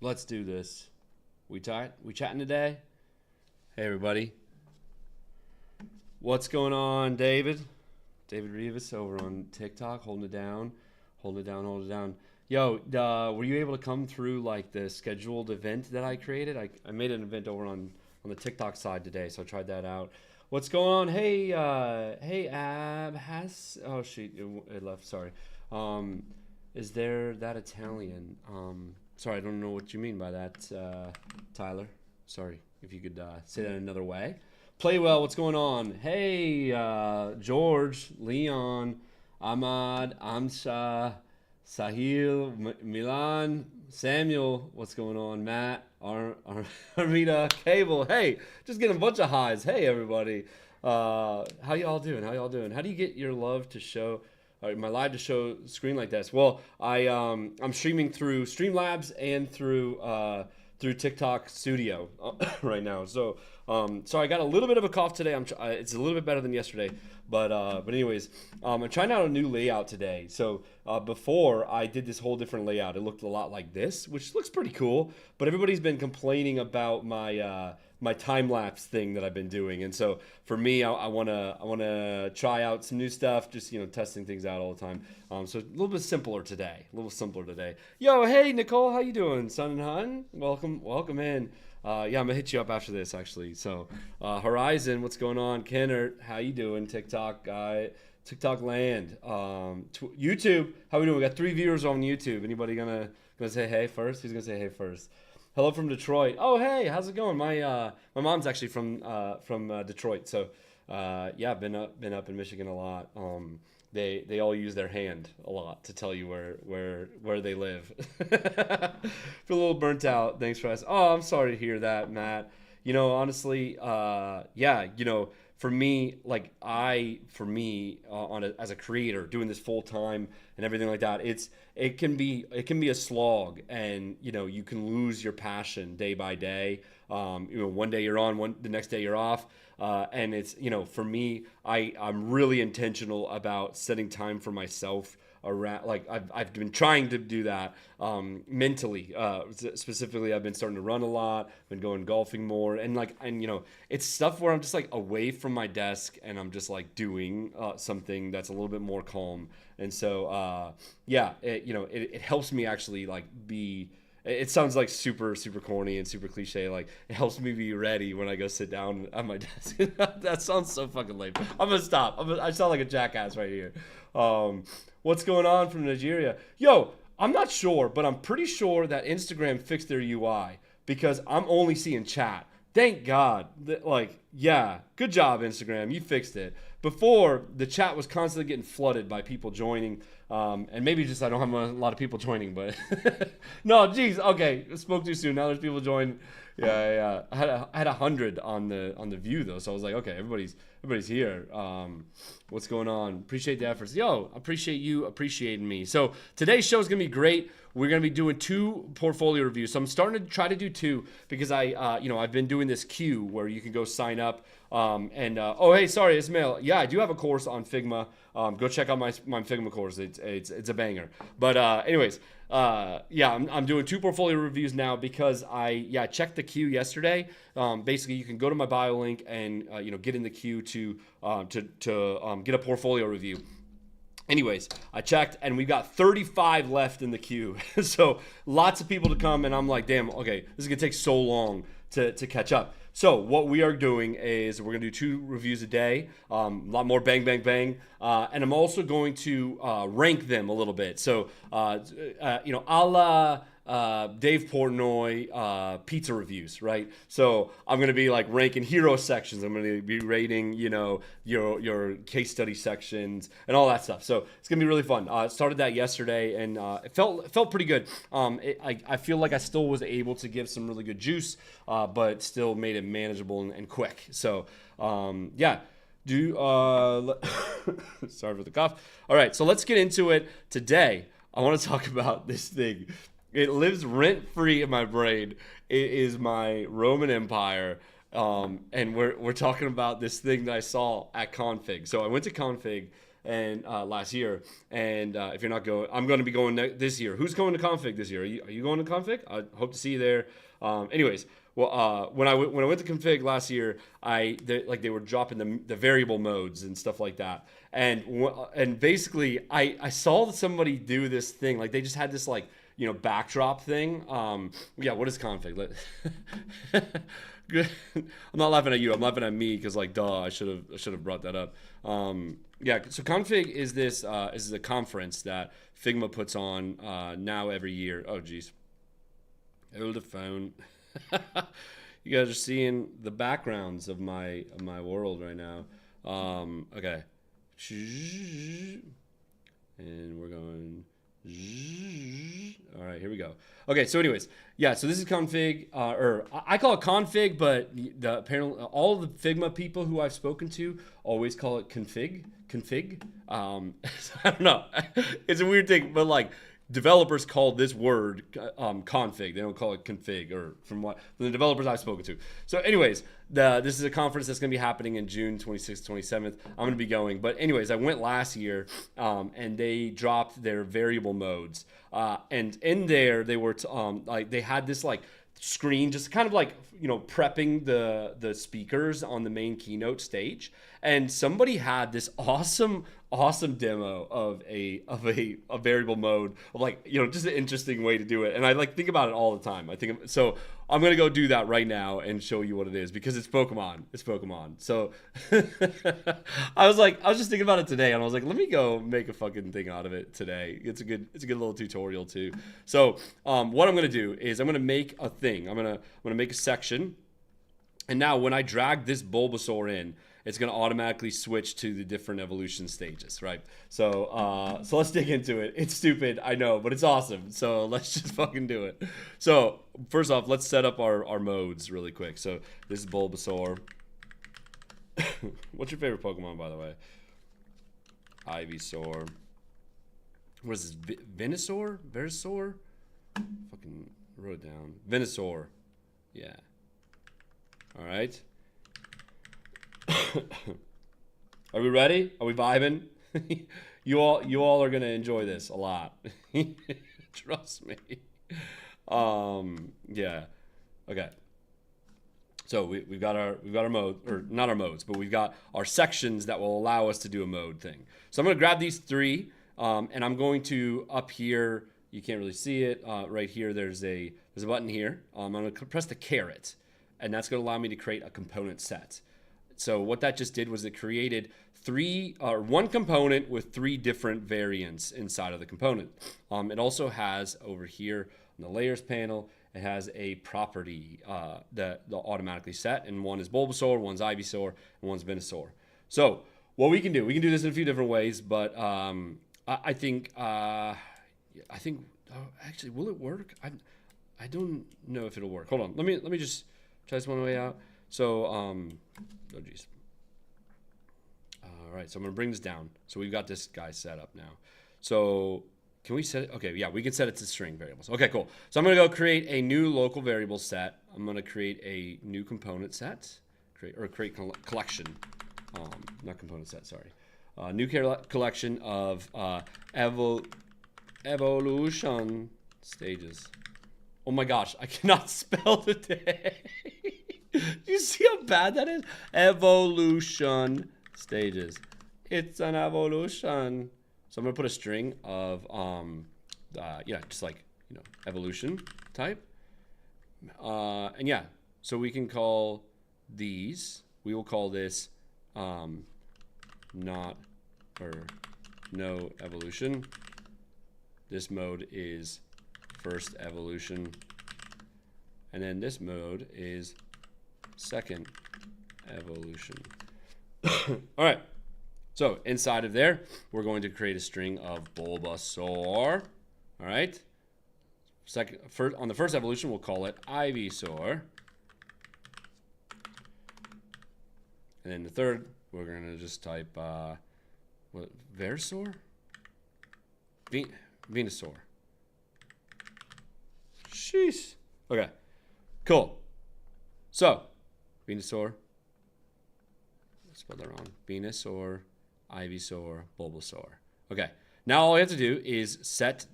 Let's do this. We chatting today? Hey everybody. What's going on, David? David Rivas over on TikTok, holding it down. Hold it down, hold it down. Yo, were you able to come through like the scheduled event that I created? I made an event over on the TikTok side today, so I tried that out. What's going on? Hey, Ab has. Oh shoot, it left. Sorry. Um, is there that Italian? Sorry, I don't know what you mean by that, Tyler. Sorry, if you could say that another way. Play well. What's going on? Hey, George, Leon, Ahmad, Amsha, Sahil, Milan, Samuel. What's going on? Matt, Armida, Cable. Hey, just getting a bunch of highs. Hey, everybody. How y'all doing? How y'all doing? How do you get your love to show? My live to show screen like this? Well, I'm streaming through Streamlabs and through TikTok Studio right now. So I got a little bit of a cough today. It's a little bit better than yesterday, but anyways, I'm trying out a new layout today. So before I did this whole different layout, it looked a lot like this, which looks pretty cool. But everybody's been complaining about my time lapse thing that I've been doing, and so for me, I wanna try out some new stuff, just testing things out all the time. So a little bit simpler today. Yo, hey Nicole, how you doing, son and hun? Welcome in. Yeah, I'm gonna hit you up after this actually. So Horizon, what's going on? Kennert, how you doing? TikTok guy, TikTok land. YouTube, how we doing? We got 3 viewers on YouTube. Anybody gonna say hey first? Who's gonna say hey first? Hello from Detroit. Oh, hey, how's it going? My mom's actually from Detroit, so yeah, I've been up in Michigan a lot. They all use their hand a lot to tell you where they live. Feel a little burnt out. Thanks for asking. Oh, I'm sorry to hear that, Matt. Honestly, yeah, for me, as a creator doing this full time and everything like that, it can be a slog, and you can lose your passion day by day. One day you're on, the next day you're off, and it's for me, I'm really intentional about setting time for myself around. Like I've been trying to do that mentally. Specifically, I've been starting to run a lot, been going golfing more, and it's stuff where I'm just like away from my desk and I'm just like doing something that's a little bit more calm. And so yeah, it helps me actually like be. It sounds like super corny and super cliche. Like it helps me be ready when I go sit down at my desk. That sounds so fucking lame. I'm gonna stop. I sound like a jackass right here. What's going on from Nigeria? Yo, I'm not sure, but I'm pretty sure that Instagram fixed their UI because I'm only seeing chat. Thank God. Yeah, good job, Instagram. You fixed it. Before, the chat was constantly getting flooded by people joining. And maybe just I don't have a lot of people joining, but no, geez, okay, spoke too soon. Now there's people joining. Yeah. I had 100 on the view though, so I was like, okay, everybody's here. What's going on? Appreciate the efforts. Yo, appreciate you appreciating me. So today's show is gonna be great. We're gonna be doing 2 portfolio reviews. So I'm starting to try to do 2 because I've been doing this queue where you can go sign up. Oh hey, sorry, Ismail. Yeah, I do have a course on Figma. Go check out my Figma course. It's a banger. But anyways, yeah, I'm doing 2 portfolio reviews now because I checked the queue yesterday. Basically, you can go to my bio link and get in the queue to get a portfolio review. Anyways, I checked and we've got 35 left in the queue. So lots of people to come, and I'm like, damn, okay, this is gonna take so long to catch up. So what we are doing is we're gonna do 2 reviews a day, a lot more bang, bang, bang, and I'm also going to rank them a little bit. So a la Dave Portnoy pizza reviews, right? So I'm gonna be like ranking hero sections. I'm gonna be rating, your case study sections and all that stuff. So it's gonna be really fun. Started that yesterday, and it felt pretty good. I feel like I still was able to give some really good juice, but still made it manageable and quick. So yeah. Sorry for the cough. All right, so let's get into it. Today, I want to talk about this thing. It lives rent-free in my brain. It is my Roman Empire. And we're talking about this thing that I saw at Config. So I went to Config and last year. And if you're not going, I'm going to be going this year. Who's going to config this year? Are you going to config? I hope to see you there. Anyways, well, when I went to config last year, they were dropping the variable modes and stuff like that, and basically I saw somebody do this thing, like they just had this like backdrop thing. Yeah, what is config? Good. I'm not laughing at you. I'm laughing at me because like, duh, I should have brought that up. Yeah. So config is this is a conference that Figma puts on now every year. Oh, geez. Hold the phone. You guys are seeing the backgrounds of my world right now. Okay. And we're going. All right, here we go. Okay, so anyways, yeah, so this is config, or I call it config, but apparently all the Figma people who I've spoken to always call it config. So I don't know. It's a weird thing, but like developers call this word config. They don't call it config, or from the developers I've spoken to. So anyways, this is a conference that's going to be happening in June 26th, 27th. I'm going to be going. But anyways, I went last year, and they dropped their variable modes. And in there, they were like they had this like screen, just kind of like prepping the speakers on the main keynote stage. And somebody had this awesome demo of a variable mode of like just an interesting way to do it. And I like think about it all the time. I think so. I'm gonna go do that right now and show you what it is, because it's Pokemon. It's Pokemon. So I was just thinking about it today, and I was like, let me go make a fucking thing out of it today. It's a good little tutorial too. So what I'm gonna do is I'm gonna make a thing. I'm gonna make a section, and now when I drag this Bulbasaur in, it's going to automatically switch to the different evolution stages, right? So let's dig into it. It's stupid, I know, but it's awesome. So let's just fucking do it. So first off, let's set up our modes really quick. So this is Bulbasaur. What's your favorite Pokemon, by the way? Ivysaur. What is this? Venusaur? Venusaur? Fucking wrote it down. Venusaur. Yeah. All right. Are we ready? Are we vibing? you all are gonna enjoy this a lot. Trust me. Yeah. Okay. So we've got our mode, or not our modes, but we've got our sections that will allow us to do a mode thing. So I'm gonna grab these three, and I'm going to up here. You can't really see it right here. There's a button here. I'm gonna press the caret, and that's gonna allow me to create a component set. So what that just did was it created one component with three different variants inside of the component. It also has over here on the layers panel, it has a property that they'll automatically set, and one is Bulbasaur, one's Ivysaur, and one's Venusaur. So what we can do this in a few different ways, but I think actually, will it work? I don't know if it'll work. Hold on, let me just try this one way out. So oh geez. All right, so I'm gonna bring this down. So we've got this guy set up now. So can we set it? Okay, yeah, we can set it to string variables. Okay, cool. So I'm gonna go create a new local variable set. I'm gonna create a new component set, create collection, not component set. Sorry, new collection of evolution stages. Oh my gosh, I cannot spell today. You see how bad that is? Evolution stages. It's an evolution. So I'm gonna put a string of just like evolution type. And yeah, so we can call these. We will call this not or no evolution. This mode is first evolution, and then this mode is second evolution. All right, so inside of there, we're going to create a string of Bulbasaur. All right, on the first evolution, we'll call it Ivysaur, and then the third, we're gonna just type Venusaur, Venusaur. Sheesh. Okay, cool. So Venusaur. I spelled that wrong. Venusaur. Ivysaur, Bulbasaur. Okay. Now all we have to do is set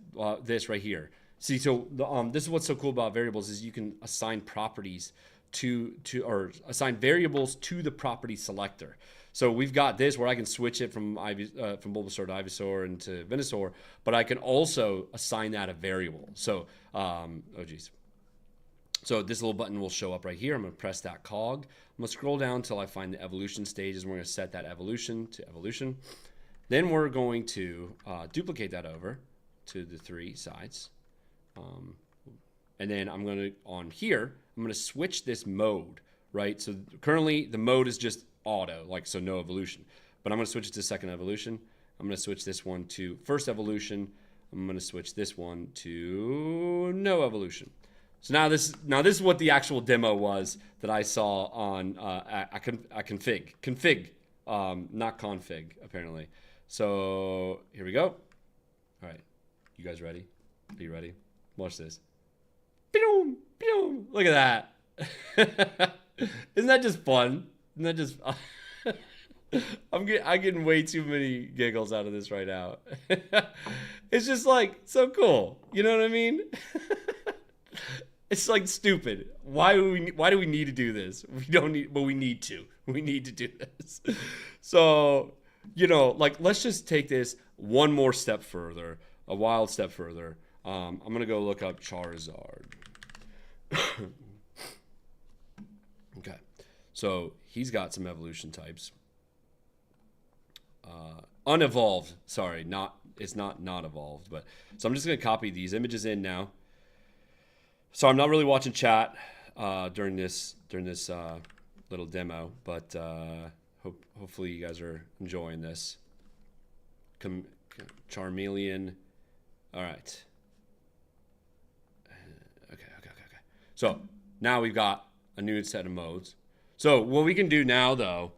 this right here. See, so this is what's so cool about variables is you can assign properties or assign variables to the property selector. So we've got this where I can switch it from Bulbasaur to Ivysaur and to Venusaur, but I can also assign that a variable. So, oh geez. So this little button will show up right here. I'm going to press that cog. I'm going to scroll down until I find the evolution stages. We're going to set that evolution to evolution. Then we're going to duplicate that over to the 3 sides. And then I'm going to, on here, I'm going to switch this mode, right? So currently the mode is just auto, like so no evolution. But I'm going to switch it to second evolution. I'm going to switch this one to first evolution. I'm going to switch this one to no evolution. So now this is what the actual demo was that I saw on config, not config apparently. So here we go. All right, you guys ready? Are you ready? Watch this. Look at that. Isn't that just fun? Isn't that just? I'm getting way too many giggles out of this right now. It's just like so cool. You know what I mean? It's like stupid. Why do we need to do this? We don't need, but we need to. We need to do this. So, you know, like let's just take this one more step further, a wild step further. I'm gonna go look up Charizard. Okay, so he's got some evolution types. Unevolved. Sorry, it's not evolved. But so I'm just gonna copy these images in now. So I'm not really watching chat during this little demo, but hopefully you guys are enjoying this. Charmeleon. All right. Okay. So now we've got a new set of modes. So what we can do now, though,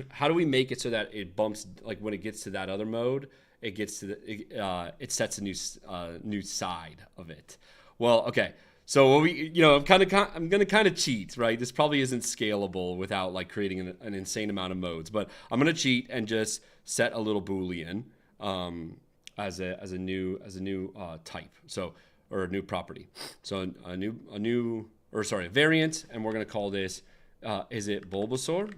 how do we make it so that it bumps, like when it gets to that other mode, it gets to it sets a new side of it. Well, okay. So what I'm gonna kind of cheat, right? This probably isn't scalable without like creating an insane amount of modes, but I'm gonna cheat and just set a little Boolean as a new type. So or a new property. So a variant, and we're gonna call this is it Bulbasaur?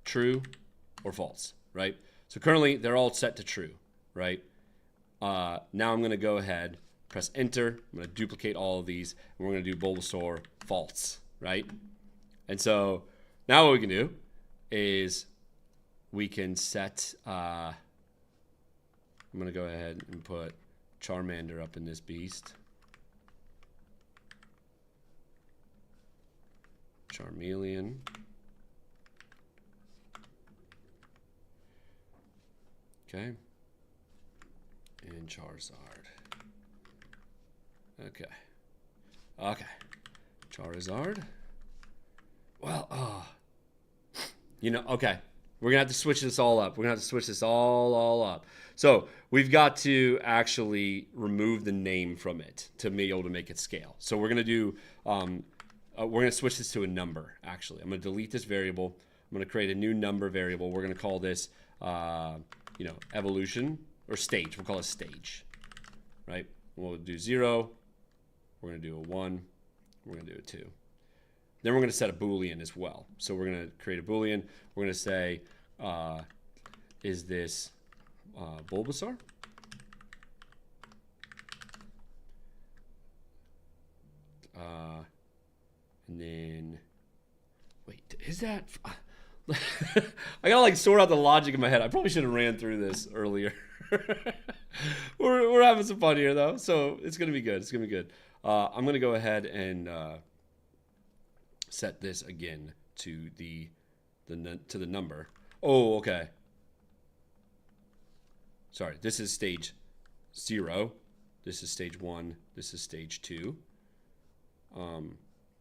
True or false, right? So currently they're all set to true, right? Now I'm going to go ahead, press enter. I'm going to duplicate all of these, and we're going to do Bulbasaur false, right? And so now what we can do is we can set, I'm going to go ahead and put Charmander up in this beast. Charmeleon. Okay. And Charizard. Okay. Charizard. Well, okay. We're going to have to switch this all up. We're going to have to switch this all up. So we've got to actually remove the name from it to be able to make it scale. So we're going to do, we're going to switch this to a number, actually. I'm going to delete this variable. I'm going to create a new number variable. We're going to call this, evolution or stage. We'll call it stage, right? We'll do 0. We're going to do a 1. We're going to do a 2. Then we're going to set a Boolean as well. So we're going to create a Boolean. We're going to say, is this Bulbasaur? And then, wait, is that... I gotta like sort out the logic in my head. I probably should have ran through this earlier. we're having some fun here though, so it's gonna be good. It's gonna be good. I'm gonna go ahead and set this again to the number. Oh, okay. Sorry, this is stage 0. This is stage 1. This is stage 2.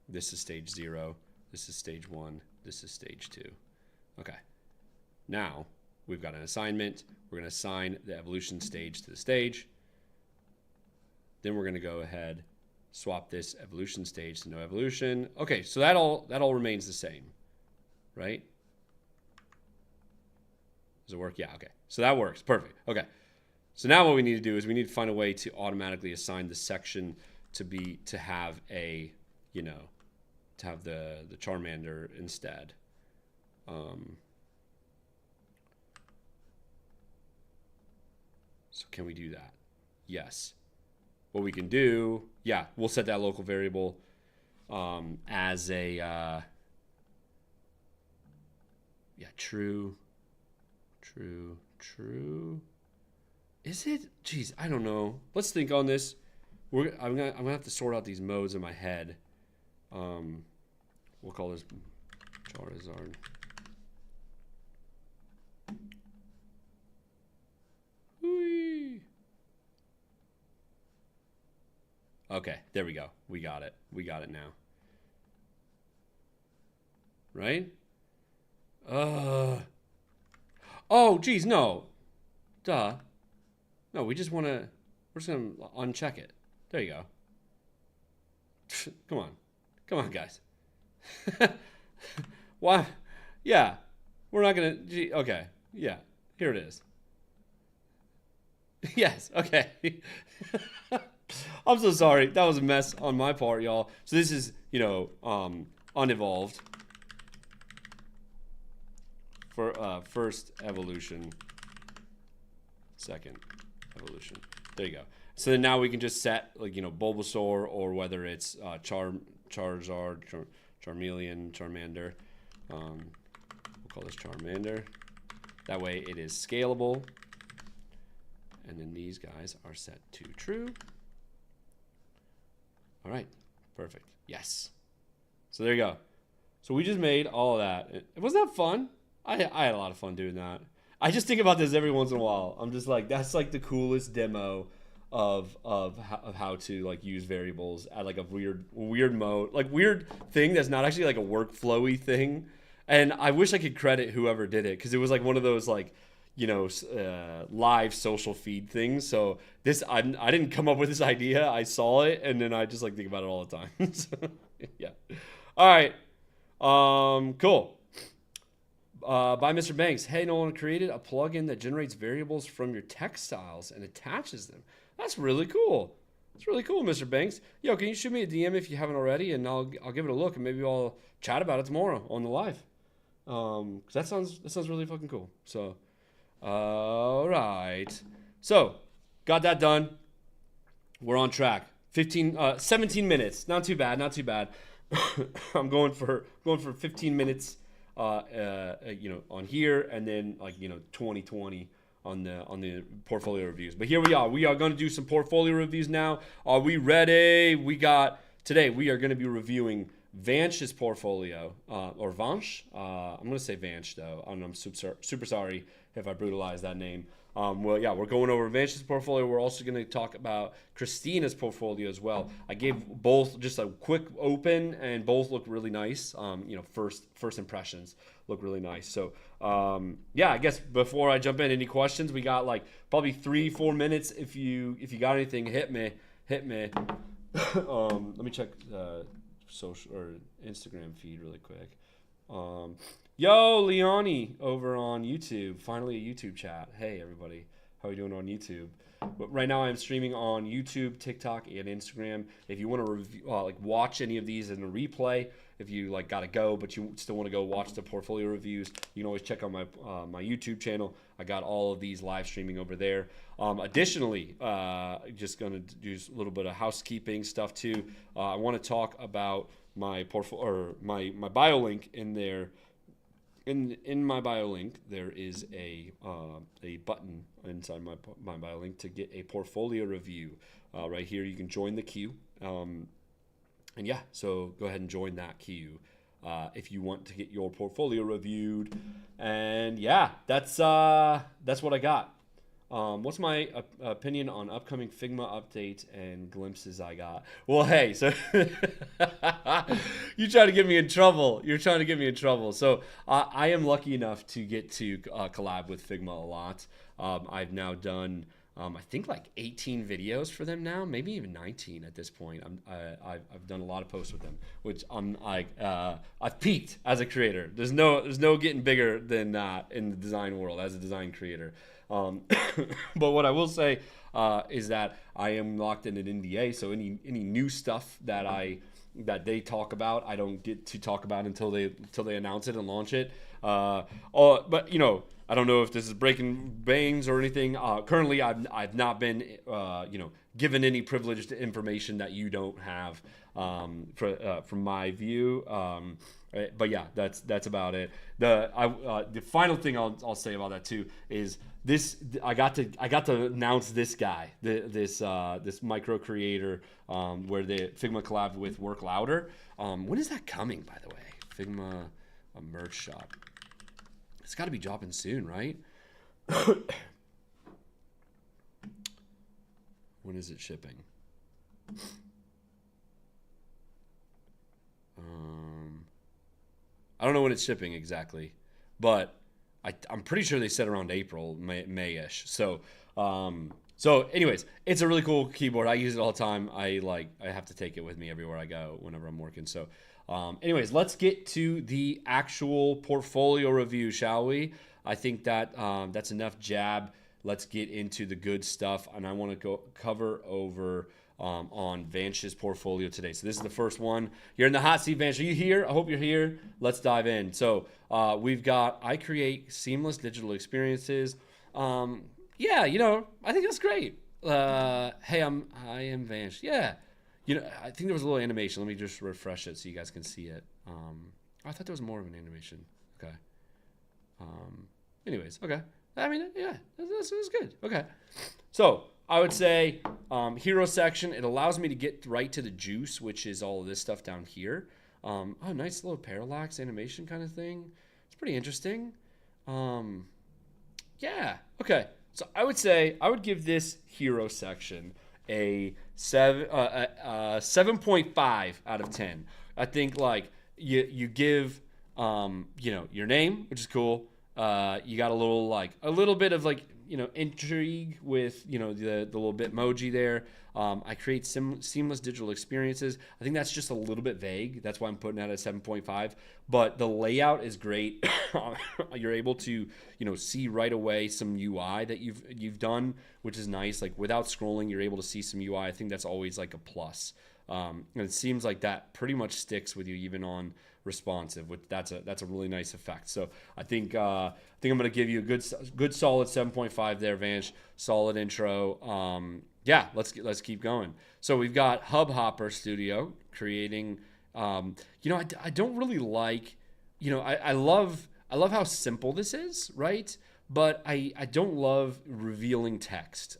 This is stage 0. This is stage 1. This is stage 2. Okay. Now we've got an assignment. We're going to assign the evolution stage to the stage. Then we're going to go ahead, swap this evolution stage to no evolution. Okay, so that all remains the same, right? Does it work? Yeah, okay. So that works. Perfect. Okay. So now what we need to do is we need to find a way to automatically assign the section to have a, to have the Charmander instead. So can we do that? Yes. What we can do, yeah, we'll set that local variable as a, true. Is it? Jeez, I don't know. Let's think on this. I'm gonna have to sort out these modes in my head. We'll call this Charizard. Whee. Okay, there we go. We got it. We got it now. Right? Oh, geez, no. Duh. No, we're just gonna uncheck it. There you go. Come on, guys. Why? Yeah, we're not gonna. Okay, yeah, here it is. Yes, okay. I'm so sorry. That was a mess on my part, y'all. So this is, unevolved for first evolution, second evolution. There you go. So then now we can just set Bulbasaur, or whether it's Charizard, Charmeleon, Charmander. We'll call this Charmander. That way it is scalable. And then these guys are set to true. All right, perfect. Yes. So there you go. So we just made all of that. Wasn't that fun? I had a lot of fun doing that. I just think about this every once in a while. I'm just like, that's like the coolest demo of how to use variables at a weird mode, weird thing that's not actually like a workflowy thing. And I wish I could credit whoever did it, because it was one of those live social feed things. So I didn't come up with this idea. I saw it, and then I just think about it all the time. So, yeah. All right. Cool. By Mr. Banks. Hey, Nolan created a plugin that generates variables from your textiles and attaches them. That's really cool. That's really cool, Mr. Banks. Yo, can you shoot me a DM if you haven't already, and I'll give it a look, and maybe I'll chat about it tomorrow on the live. 'Cause that sounds really fucking cool. So, all right. So, got that done. We're on track. 17 minutes. Not too bad. I'm going for 15 minutes. On here, and then 2020 on the portfolio reviews. But here we are. We are going to do some portfolio reviews now. Are we ready? Today we are going to be reviewing Vanch's portfolio, or Vanch. I'm going to say Vanch though. I'm super sorry if I brutalized that name. We're going over Vanch's portfolio. We're also going to talk about Christina's portfolio as well. I gave both just a quick open, and both look really nice. First impressions look really nice. So, I guess before I jump in, any questions? We got probably 3-4 minutes. If you got anything, hit me. Let me check social or Instagram feed really quick. Yo, Leonie over on YouTube. Finally a YouTube chat. Hey, everybody. How are you doing on YouTube? But right now I'm streaming on YouTube, TikTok, and Instagram. If you want to watch any of these in a replay, if you got to go, but you still want to go watch the portfolio reviews, you can always check out my YouTube channel. I got all of these live streaming over there. Additionally, just going to do a little bit of housekeeping stuff too. I want to talk about my portfolio, or my bio link in there. In my bio link, there is a button inside my bio link to get a portfolio review. Right here, you can join the queue. So go ahead and join that queue if you want to get your portfolio reviewed. And that's what I got. What's my opinion on upcoming Figma updates and glimpses I got? Well, hey, so you try to get me in trouble. You're trying to get me in trouble. So I am lucky enough to get to collab with Figma a lot. I've now done I think like 18 videos for them now, maybe even 19 at this point. I've done a lot of posts with them, which I'm like I've peaked as a creator. There's no getting bigger than that in the design world as a design creator. But what I will say is that I am locked in an NDA, so any new stuff that they talk about, I don't get to talk about until they announce it and launch it. But I don't know if this is breaking bangs or anything. Currently, I've not been given any privileged information that you don't have from my view. But yeah, that's about it. The final thing I'll say about that too is this. I got to announce this guy, this micro creator, where the Figma collabed with Work Louder. When is that coming, by the way? Figma a merch shop. It's got to be dropping soon, right? When is it shipping? I don't know when it's shipping exactly, but I'm pretty sure they said around April, May-ish. So anyways, it's a really cool keyboard. I use it all the time. I have to take it with me everywhere I go whenever I'm working. So anyways, let's get to the actual portfolio review, shall we? I think that that's enough jab. Let's get into the good stuff, and I want to go cover over on Vanch's portfolio today. So this is the first one. You're in the hot seat, Vanch. Are you here? I hope you're here. Let's dive in. So we've got I create seamless digital experiences. Yeah, I think that's great. Hey, I am Vanch. Yeah. I think there was a little animation. Let me just refresh it so you guys can see it. I thought there was more of an animation. Okay. Anyways, okay. I mean, yeah, this is good. Okay. So I would say hero section. It allows me to get right to the juice, which is all of this stuff down here. Nice little parallax animation kind of thing. It's pretty interesting. Yeah. Okay. So I would say I would give this hero section a 7.5 out of 10. I think you give your name, which is cool. You got a little bit of intrigue with the little Bitmoji there. I create seamless digital experiences. I think that's just a little bit vague. That's why I'm putting that at 7.5. But the layout is great. You're able to see right away some UI that you've done, which is nice. Like without scrolling, you're able to see some UI. I think that's always like a plus. And it seems like that pretty much sticks with you even on responsive, which that's a really nice effect. So I think I'm gonna give you a good solid 7.5 there, Vanch. Solid intro. Yeah, let's keep going. So we've got Hubhopper Studio creating. I don't really like. I love how simple this is, right? But I don't love revealing text.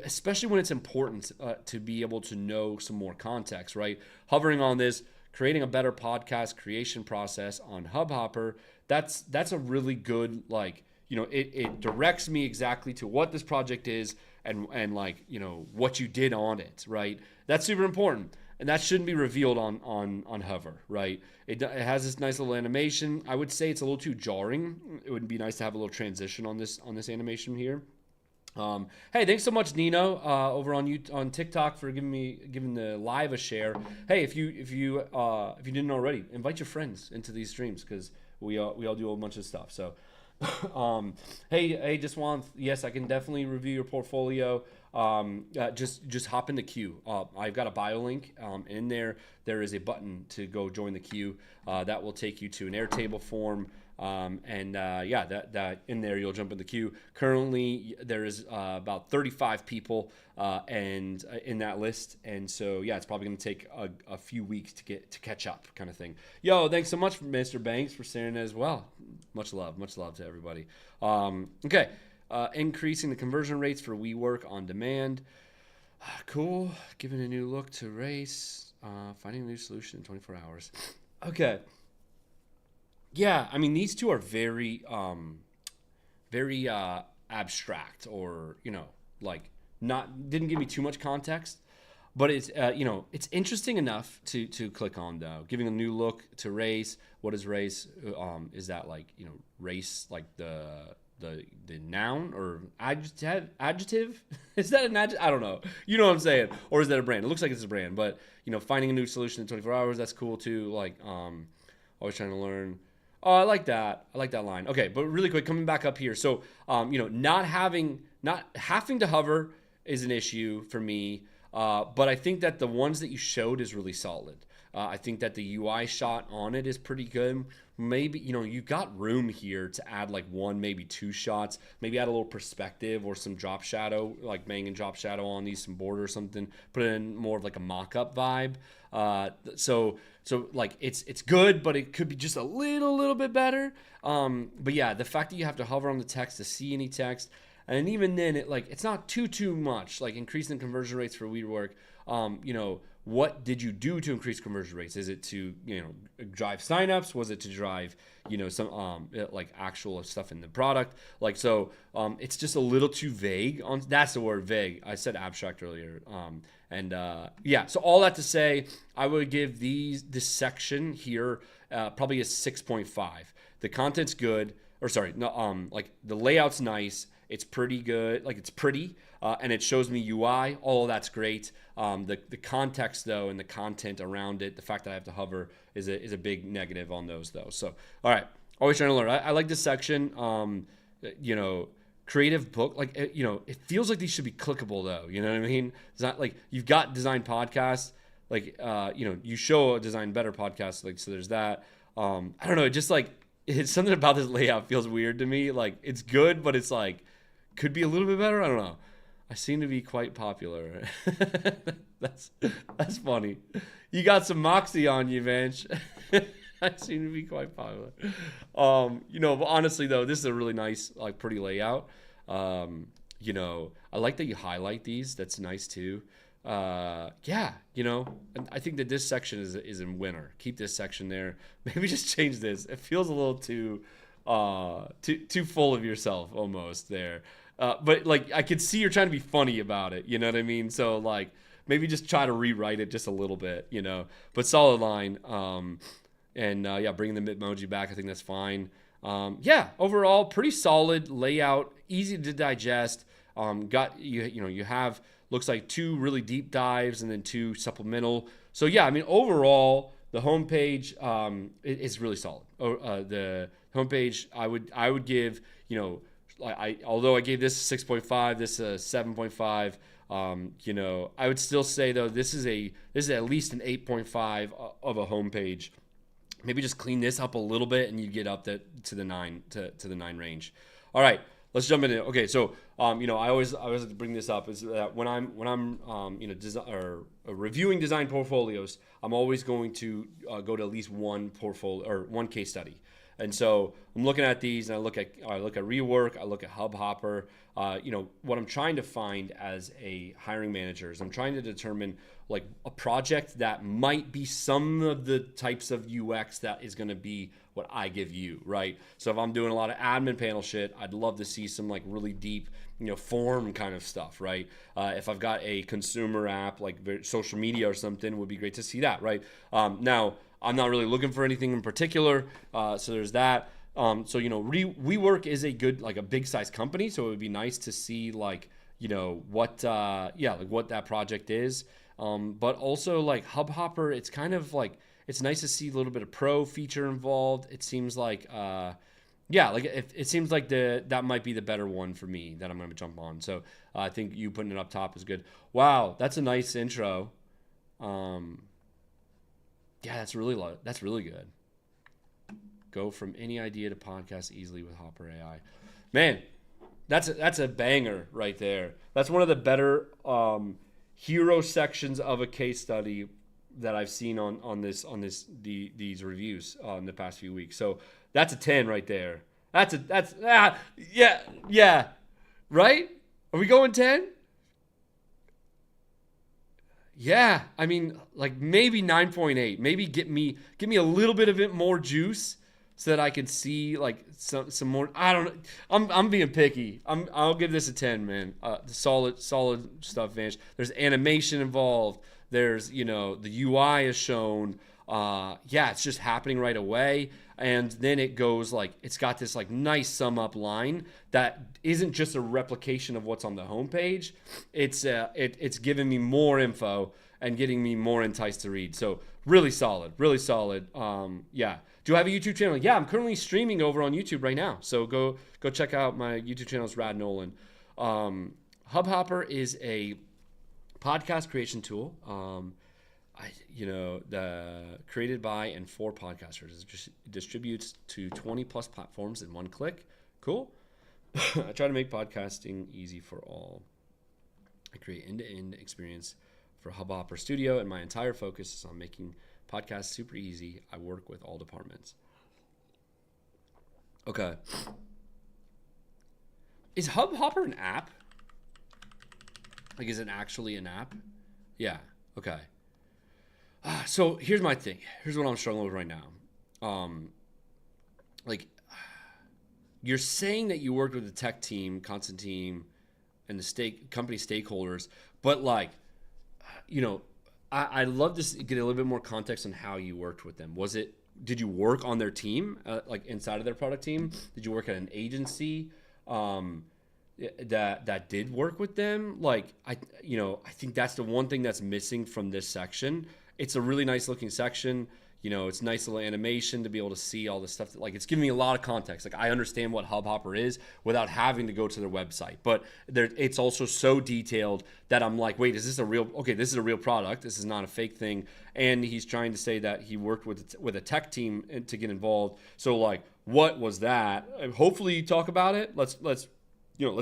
Especially when it's important to be able to know some more context, right? Hovering on this, creating a better podcast creation process on Hubhopper, that's a really good, it directs me exactly to what this project is and what you did on it, right? That's super important. And that shouldn't be revealed on Hover, right? It has this nice little animation. I would say it's a little too jarring. It would be nice to have a little transition on this animation here. Hey, thanks so much, Nino, over on TikTok for giving the live a share. Hey, if you didn't already, invite your friends into these streams because we all do a bunch of stuff. So, hey, yes, I can definitely review your portfolio. Just hop in the queue. I've got a bio link. In there is a button to go join the queue. That will take you to an Airtable form. That in there you'll jump in the queue. Currently, there is about 35 people and in that list, and so it's probably going to take a few weeks to catch up, kind of thing. Yo, thanks so much, Mr. Banks, for sharing as well. Much love to everybody. Okay, increasing the conversion rates for WeWork on demand. Cool. Giving a new look to race. Finding a new solution in 24 hours. Okay. Yeah, I mean these two are very abstract, or didn't give me too much context, but it's it's interesting enough to click on though. Giving a new look to race. What is race? Is that race like the the noun or adjective. Is that an adjective? I don't know. You know what I'm saying? Or is that a brand? It looks like it's a brand, but finding a new solution in 24 hours, that's cool too. Like always trying to learn. Oh, I like that. I like that line. Okay, but really quick, coming back up here. So not having to hover is an issue for me. But I think that the ones that you showed is really solid. I think that the UI shot on it is pretty good. Maybe, you've got room here to add like one, maybe two shots. Maybe add a little perspective or some drop shadow, like bang and drop shadow on these, some border or something. Put it in more of like a mock-up vibe. So like it's good, but it could be just a little bit better. But yeah, the fact that you have to hover on the text to see any text, and even then, it's not too much. Like increasing conversion rates for WeWork. What did you do to increase conversion rates? Is it to drive signups? Was it to drive some like actual stuff in the product? It's just a little too vague. That's the word, vague. I said abstract earlier. So all that to say, I would give this section here probably a 6.5. The content's good, or sorry, no, like the layout's nice. It's pretty good, like it's pretty, and it shows me UI. All of that's great. The context though, and the content around it, the fact that I have to hover is a big negative on those though. So, all right, always trying to learn. I like this section. Creative book, it feels like these should be clickable though. You know what I mean? It's not like you've got design podcasts, you show a design better podcast, so there's that. I don't know, just it's something about this layout feels weird to me. Like it's good, but it's could be a little bit better. I don't know. I seem to be quite popular. That's funny. You got some moxie on you, Vanch. I seem to be quite popular. But honestly though, this is a really nice, pretty layout. I like that you highlight these. That's nice too. And I think that this section is a winner. Keep this section there. Maybe just change this. It feels a little too full of yourself almost there. But I could see you're trying to be funny about it. You know what I mean? So maybe just try to rewrite it just a little bit. But solid line. Bringing the Bitmoji back, I think that's fine. Overall pretty solid layout, easy to digest. You have. Looks like 2 really deep dives and then 2 supplemental. So yeah, I mean overall the homepage is really solid. The homepage I would give although I gave this a 6.5, this a 7.5. I would still say though this is at least an 8.5 of a homepage. Maybe just clean this up a little bit and you get up to the 9 to the 9 range. All right. Let's jump into it. Okay, so I always like to bring this up is that when I'm reviewing design portfolios, I'm always going to go to at least one portfolio or one case study. And so I'm looking at these, and I look at Rework, I look at Hubhopper. What I'm trying to find as a hiring manager is I'm trying to determine a project that might be some of the types of UX that is going to be what I give you, right? So if I'm doing a lot of admin panel shit, I'd love to see some really deep, form kind of stuff, right? If I've got a consumer app like social media or something, it would be great to see that, right? Now, I'm not really looking for anything in particular, so there's that. WeWork is a good, a big size company, so it would be nice to see what that project is. But also Hubhopper, it's kind of it's nice to see a little bit of pro feature involved. It seems it seems like that might be the better one for me that I'm going to jump on. So I think you putting it up top is good. Wow, that's a nice intro. That's really good. Go from any idea to podcast easily with Hopper AI. Man, that's a banger right there. That's one of the better hero sections of a case study that I've seen on these reviews in the past few weeks. So that's a 10 right there. Yeah. Right? Are we going 10? Yeah, I mean, maybe 9.8. Maybe give me a little bit of it more juice so that I can see some more. I don't know. I'm being picky. I'll give this a 10, man. Solid stuff, Vanch. There's animation involved. There's the UI is shown. Yeah, it's just happening right away. And then it goes like, it's got this like nice sum up line that isn't just a replication of what's on the homepage. It's giving me more info and getting me more enticed to read. So really solid, really solid. Yeah. Do I have a YouTube channel? Yeah, I'm currently streaming over on YouTube right now. So go check out my YouTube channel. It's Rad Nolan. Hubhopper is a podcast creation tool. Created by and for podcasters. It just distributes to 20 plus platforms in one click. Cool. I try to make podcasting easy for all. I create end-to-end experience for Hubhopper Studio, and my entire focus is on making podcasts super easy. I work with all departments. Okay. Is Hubhopper an app? Like, is it actually an app? Yeah. Okay. So here's my thing. Here's what I'm struggling with right now. You're saying that you worked with the tech team, constant team, and the company stakeholders, but I'd love to get a little bit more context on how you worked with them. Did you work on their team, like inside of their product team? Did you work at an agency that did work with them? I think that's the one thing that's missing from this section. It's a really nice looking section. It's nice little animation to be able to see all this stuff. It's giving me a lot of context. I understand what Hubhopper is without having to go to their website. But it's also so detailed that I'm like, wait, is this a real? Okay, this is a real product. This is not a fake thing. And he's trying to say that he worked with a tech team to get involved. So what was that? Hopefully you talk about it. Let's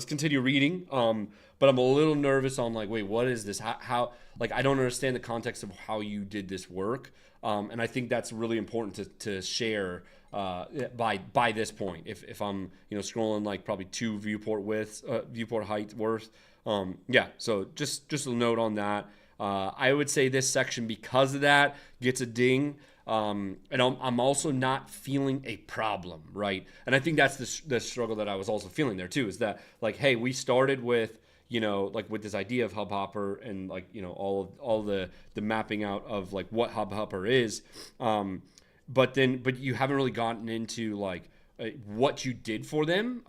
continue reading. But I'm a little nervous on wait, what is this? How I don't understand the context of how you did this work. And I think that's really important to share by this point. If I'm scrolling probably 2 viewport height worth. Yeah. So just a note on that. I would say this section, because of that, gets a ding. And I'm also not feeling a problem, right? And I think that's the struggle that I was also feeling there too, is that hey, we started with with this idea of Hubhopper and all the mapping out of what Hubhopper is, but you haven't really gotten into what you did for them,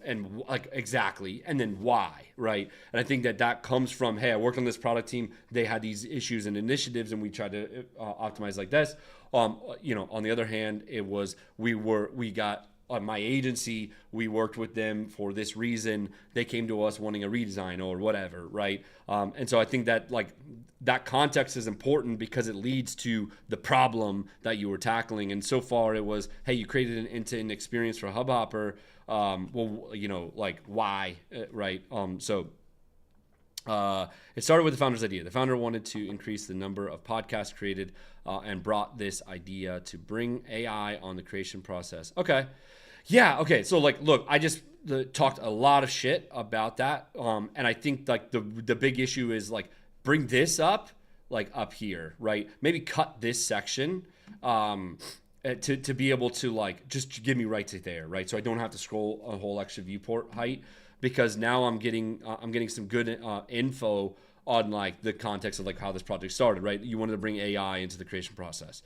and exactly, and then why, right? And I think that comes from, hey, I worked on this product team. They had these issues and initiatives, and we tried to optimize like this. On the other hand, it was we got. On my agency, we worked with them for this reason. They came to us wanting a redesign or whatever, right? And so I think that that context is important because it leads to the problem that you were tackling. And so far it was, hey, you created an end-to-end experience for Hubhopper. Why, right? It started with the founder's idea. The founder wanted to increase the number of podcasts created and brought this idea to bring AI on the creation process. Okay. Yeah. Okay. So look, I just talked a lot of shit about that. And I think the big issue is bring this up here, right? Maybe cut this section to be able to just give me right to there, right? So I don't have to scroll a whole extra viewport height, because now I'm getting some good info on the context of how this project started, right? You wanted to bring AI into the creation process.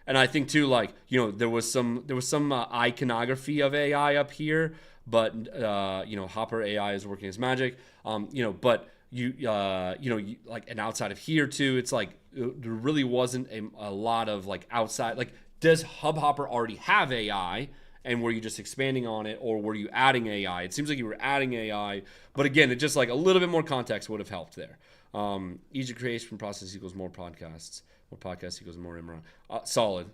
And I think too, there was some iconography of AI up here, but Hopper AI is working as magic. But and outside of here too, it's there really wasn't a lot of outside. Does Hubhopper already have AI? And were you just expanding on it, or were you adding AI? It seems like you were adding AI, but again, it just a little bit more context would have helped there. Easy creation process equals more podcasts. More podcasts equals more Imran. Solid.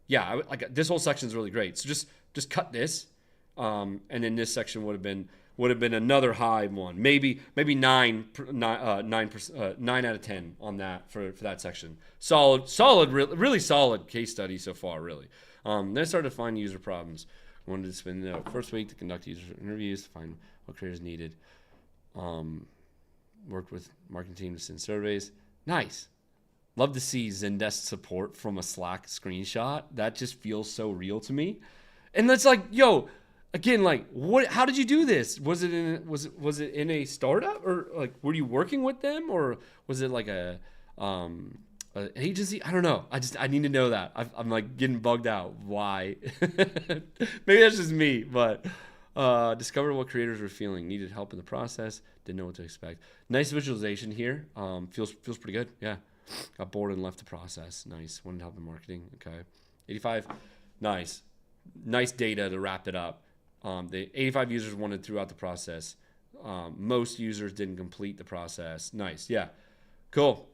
Yeah, this whole section is really great. So just cut this, and then this section would have been another high one. Maybe 9 out of 10 on that for that section. Solid, really solid case study so far, really. Then I started to find user problems. I wanted to spend the first week to conduct user interviews to find what creators needed. Worked with marketing team to send surveys. Nice. Love to see Zendesk support from a Slack screenshot. That just feels so real to me. And it's yo, again, what? How did you do this? Was it in a startup, or were you working with them, or was it a An agency? I don't know. I need to know that. I'm like getting bugged out. Why? Maybe that's just me, but discovered what creators were feeling. Needed help in the process. Didn't know what to expect. Nice visualization here. Feels pretty good. Yeah. Got bored and left the process. Nice. Wanted help in marketing. Okay. 85. Nice. Nice data to wrap it up. The 85 users wanted throughout the process. Most users didn't complete the process. Nice. Yeah. Cool.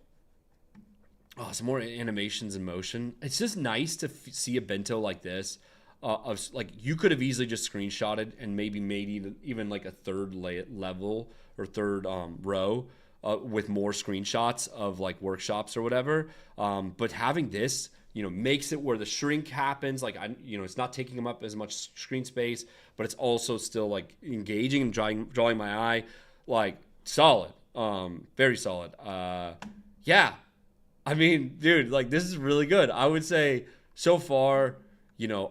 Oh, some more animations in motion. It's just nice to see a bento like this. Of like you could have easily just screenshotted and maybe made even like a third level or third row with more screenshots of like workshops or whatever. But having this, makes it where the shrink happens. Like it's not taking them up as much screen space, but it's also still like engaging and drawing my eye. Like solid, very solid. Yeah. I mean, dude, like this is really good. I would say so far,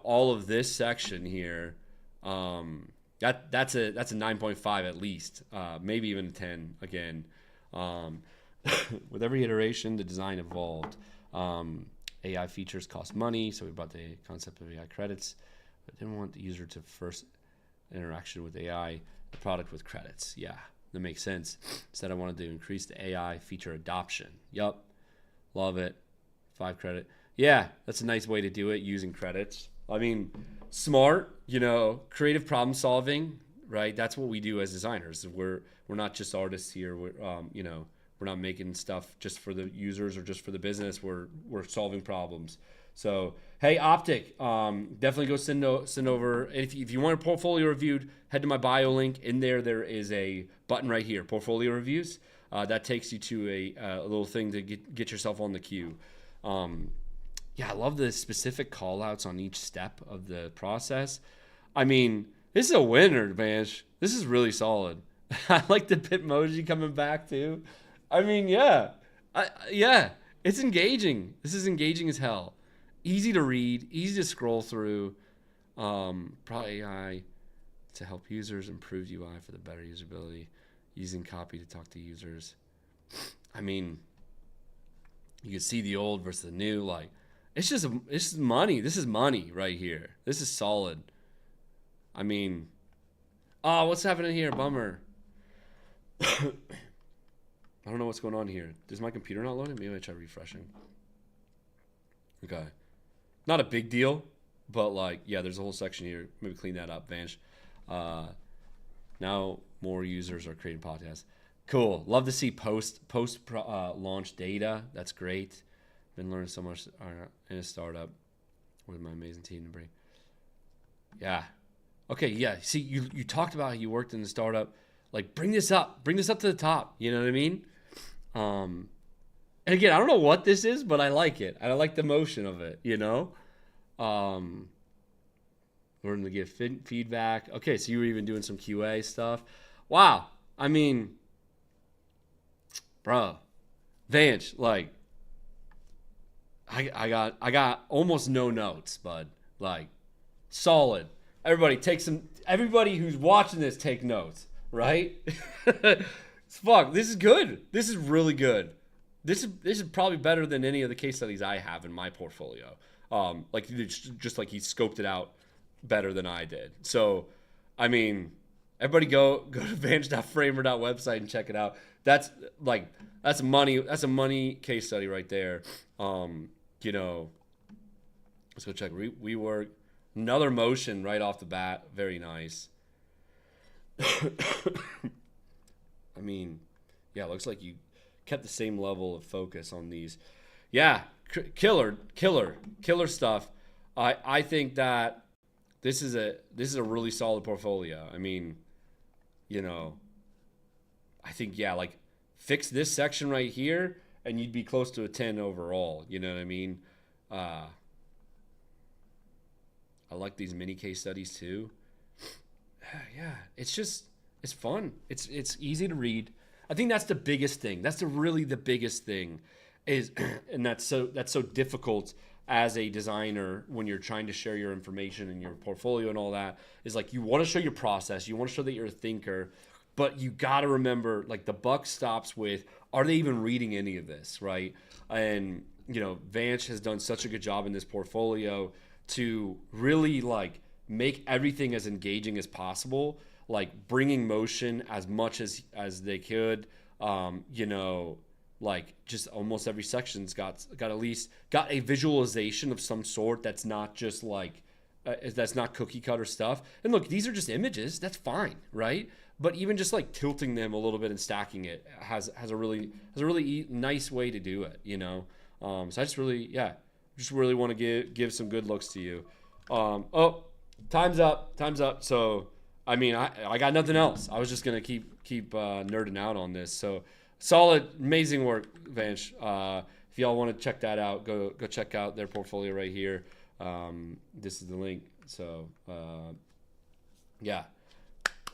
all of this section here, that's a 9.5 at least, maybe even a 10 again. With every iteration, the design evolved. AI features cost money, so we brought the concept of AI credits, but didn't want the user to first interaction with AI, the product with credits. Yeah, that makes sense. Instead, I wanted to increase the AI feature adoption. Yup. Love it. 5 credit. Yeah, that's a nice way to do it using credits. I mean, smart, creative problem solving, right? That's what we do as designers. We're not just artists here. We're not making stuff just for the users or just for the business. We're solving problems. So, hey, Optic, definitely go send over. If you want a portfolio reviewed, head to my bio link. In there is a button right here, portfolio reviews. That takes you to a little thing to get yourself on the queue. Yeah, I love the specific call outs on each step of the process. I mean, this is a winner, man. This is really solid. I like the Bitmoji coming back too. I mean, yeah. It's engaging. This is engaging as hell. Easy to read, easy to scroll through. Probably AI to help users improve UI for the better usability. Using copy to talk to users. I mean, you can see the old versus the new. Like, it's just money. This is money right here. This is solid. I mean, what's happening here? Bummer. I don't know what's going on here. Does my computer not load it? Maybe I try refreshing. Okay. Not a big deal, but like, yeah, there's a whole section here. Maybe clean that up, Vanch. Now more users are creating podcasts. Cool. Love to see post launch data. That's great. Been learning so much in a startup with my amazing team to bring. Yeah. Okay. Yeah. See, you talked about how you worked in the startup. Like, bring this up to the top. You know what I mean? And again, I don't know what this is, but I like it. I like the motion of it. Learning to give feedback. Okay, so you were even doing some QA stuff. Wow. I mean, bro, Vanch, like, I got almost no notes, but like, solid. Everybody who's watching this, take notes, right? Fuck, this is good. This is really good. This is probably better than any of the case studies I have in my portfolio. Like, just like he scoped it out better than I did. So, I mean, everybody go to vanch.framer.website and check it out. That's a money case study right there. Let's go check. We work another motion right off the bat. Very nice. I mean, yeah, it looks like you kept the same level of focus on these. Yeah, killer stuff. I think that this is a really solid portfolio. I mean, I think, yeah, like, fix this section right here and you'd be close to a 10 overall. You know what I mean? I like these mini case studies too. Yeah, it's fun. It's easy to read. I think that's the biggest thing. That's really the biggest thing is, and that's so difficult as a designer when you're trying to share your information and your portfolio and all that, is like, you want to show your process, you want to show that you're a thinker, but you got to remember, like, the buck stops with, are they even reading any of this, right? And Vance has done such a good job in this portfolio to really like make everything as engaging as possible, like bringing motion as much as they could. Like just almost every section's got at least got a visualization of some sort that's not just like that's not cookie cutter stuff. And look, these are just images. That's fine, right? But even just like tilting them a little bit and stacking it has a really nice way to do it, So I just really want to give some good looks to you. Oh, time's up. So I mean, I got nothing else. I was just gonna keep nerding out on this. So solid, amazing work, Vance. If y'all want to check that out, go check out their portfolio right here. This is the link. So yeah.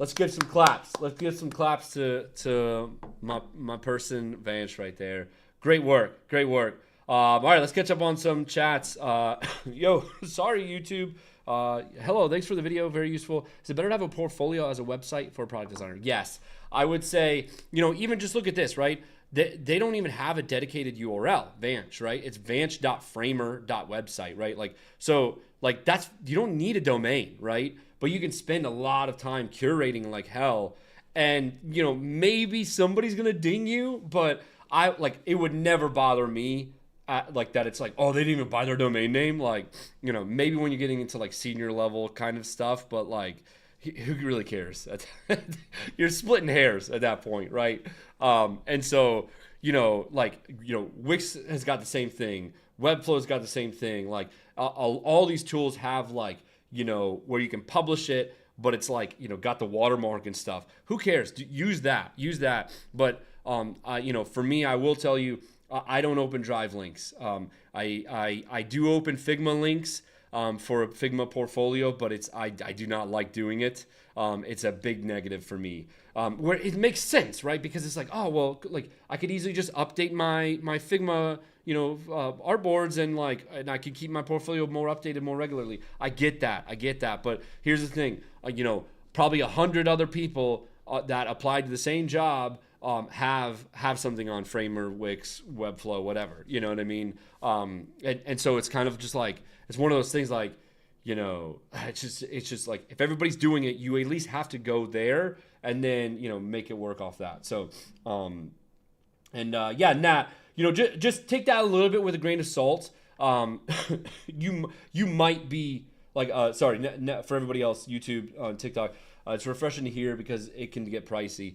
Let's give some claps. Let's give some claps to my person, Vance, right there. Great work. All right, let's catch up on some chats. Yo, sorry, YouTube. Hello, thanks for the video. Very useful. Is it better to have a portfolio as a website for a product designer? Yes. I would say, even just look at this, right? They don't even have a dedicated URL, Vance, right? It's vance.framer.website, right? That's, you don't need a domain, right? But you can spend a lot of time curating like hell. And, maybe somebody's going to ding you, but it would never bother me that it's like, oh, they didn't even buy their domain name. Maybe when you're getting into like senior level kind of stuff, but like, who really cares? You're splitting hairs at that point, right? And so, Wix has got the same thing. Webflow's got the same thing. Like all these tools have like, where you can publish it, but it's like, got the watermark and stuff. Who cares? Use that. But, for me, I will tell you, I don't open Drive links. I do open Figma links for a Figma portfolio, but I do not like doing it. It's a big negative for me. Where it makes sense, right? Because it's like, oh, well, like I could easily just update my Figma, artboards and I could keep my portfolio more updated more regularly. I get that. But here's the thing, probably 100 other people that applied to the same job have something on Framer, Wix, Webflow, whatever. You know what I mean? And so it's kind of just like, it's one of those things like, it's just like, if everybody's doing it, you at least have to go there and then, make it work off that. So, Nat, just take that a little bit with a grain of salt. You might be like, sorry, for everybody else, YouTube, on TikTok, it's refreshing to hear because it can get pricey.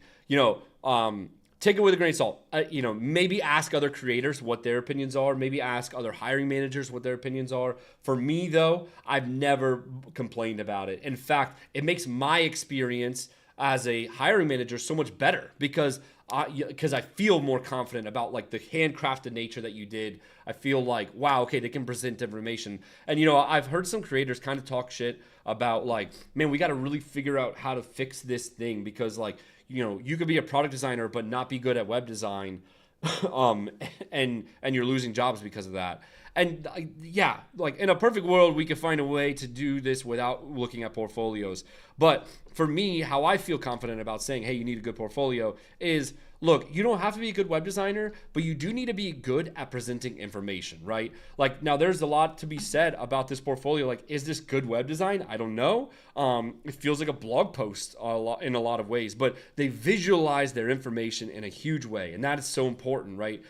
Take it with a grain of salt. Maybe ask other creators what their opinions are. Maybe ask other hiring managers what their opinions are. For me, though, I've never complained about it. In fact, it makes my experience as a hiring manager so much better because I feel more confident about like the handcrafted nature that you did. I feel like, wow, okay, they can present information. And, I've heard some creators kind of talk shit about like, man, we got to really figure out how to fix this thing because like, you could be a product designer but not be good at web design, and you're losing jobs because of that. And like in a perfect world, we could find a way to do this without looking at portfolios. But for me, how I feel confident about saying, hey, you need a good portfolio is, look, you don't have to be a good web designer, but you do need to be good at presenting information, right? Like now there's a lot to be said about this portfolio. Like, is this good web design? I don't know. It feels like a blog post in a lot of ways, but they visualize their information in a huge way. And that is so important, right?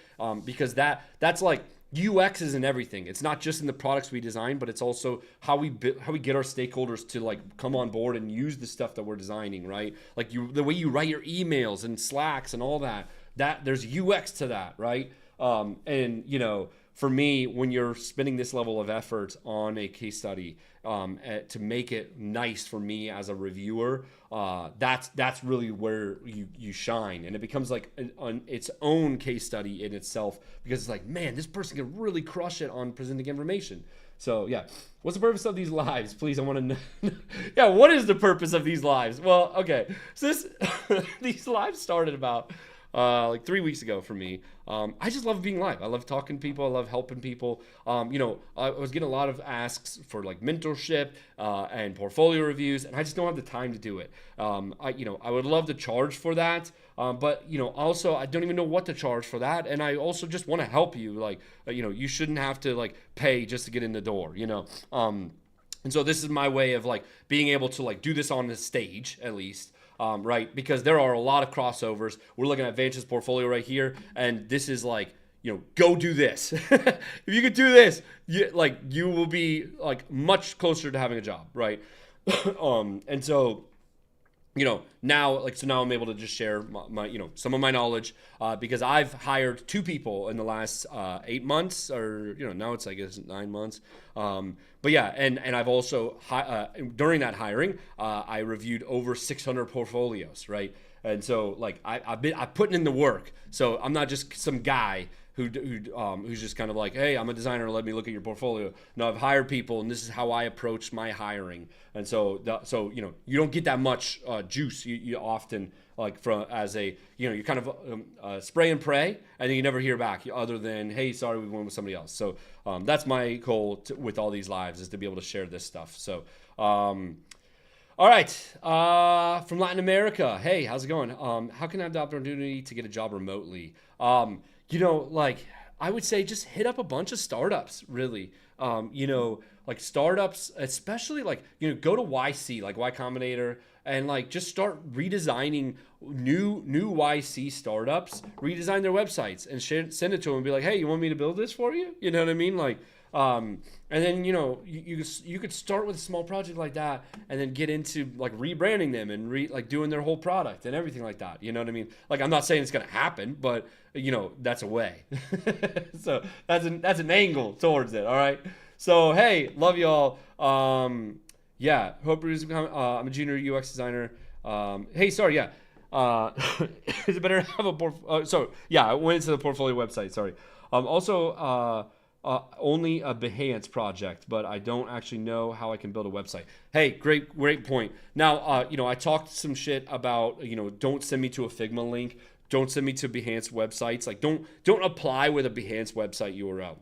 Because that's like, UX is in everything. It's not just in the products we design, but it's also how we get our stakeholders to like come on board and use the stuff that we're designing, right? Like the way you write your emails and Slacks and all that there's UX to that, right? For me, when you're spending this level of effort on a case study to make it nice for me as a reviewer, that's really where you shine, and it becomes like its own case study in itself because it's like, man, this person can really crush it on presenting information. So yeah, what's the purpose of these lives? Please, I want to know. Yeah, what is the purpose of these lives? Well, okay, so these lives started about like 3 weeks ago for me. I just love being live. I love talking to people. I love helping people. I was getting a lot of asks for like mentorship and portfolio reviews, and I just don't have the time to do it. I would love to charge for that, but also I don't even know what to charge for that, and I also just want to help you. Like, you shouldn't have to like pay just to get in the door. And so this is my way of like being able to like do this on the stage at least. Right? Because there are a lot of crossovers. We're looking at Vance's portfolio right here, and this is like, go do this. If you could do this, you will be like much closer to having a job, right? And so now I'm able to just share my some of my knowledge because I've hired 2 people in the last 8 months, or now it's I guess 9 months. But yeah, and I've also during that hiring I reviewed over 600 portfolios, right? And so like I'm putting in the work, so I'm not just some guy who's just kind of like, hey, I'm a designer, let me look at your portfolio. No, I've hired people, and this is how I approach my hiring. And so you don't get that much juice. You often like from as a you kind of spray and pray, and then you never hear back other than, hey, sorry, we went with somebody else. So that's my goal with all these lives, is to be able to share this stuff. So all right, from Latin America, hey, how's it going? How can I have the opportunity to get a job remotely? Like I would say just hit up a bunch of startups, really. Like startups, especially like, go to YC, like Y Combinator, and like just start redesigning new YC startups, redesign their websites and send it to them and be like, hey, you want me to build this for you? You know what I mean? Like, and then, you could start with a small project like that and then get into like rebranding them and like doing their whole product and everything like that. You know what I mean? Like, I'm not saying it's going to happen, but that's a way. So that's an angle towards it. All right. So, hey, love y'all. Yeah. Hope I'm a junior UX designer. Hey, sorry. Yeah. Is it better to have a so yeah, I went into the portfolio website. Sorry. Only a Behance project, but I don't actually know how I can build a website. Hey, great point. Now, I talked some shit about, don't send me to a Figma link. Don't send me to Behance websites. Like, don't apply with a Behance website URL.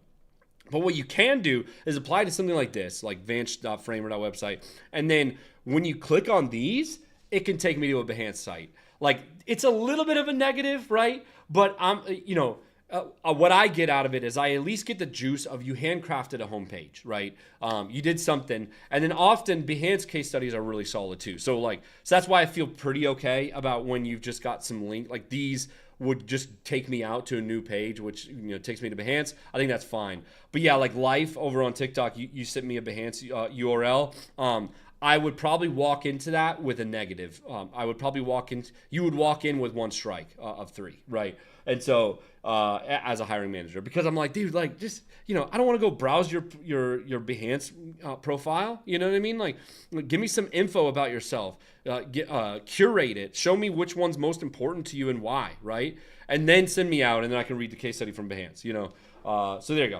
But what you can do is apply to something like this, like vance.framer.website. And then when you click on these, it can take me to a Behance site. Like, it's a little bit of a negative, right? But what I get out of it is I at least get the juice of you handcrafted a homepage, right? You did something, and then often Behance case studies are really solid too. So that's why I feel pretty okay about when you've just got some link, like these would just take me out to a new page, which takes me to Behance. I think that's fine. But yeah, like Life over on TikTok, you sent me a Behance URL. I would probably walk into that with a negative. You would walk in with 1 strike of 3, right? And so as a hiring manager, because I'm like, dude, like just, I don't want to go browse your Behance profile. You know what I mean? Like give me some info about yourself, curate it, show me which one's most important to you and why, right? And then send me out, and then I can read the case study from Behance, so there you go.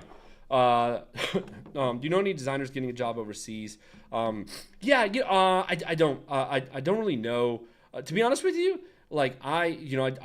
Do you know any designers getting a job overseas? I don't. I don't really know. To be honest with you, like I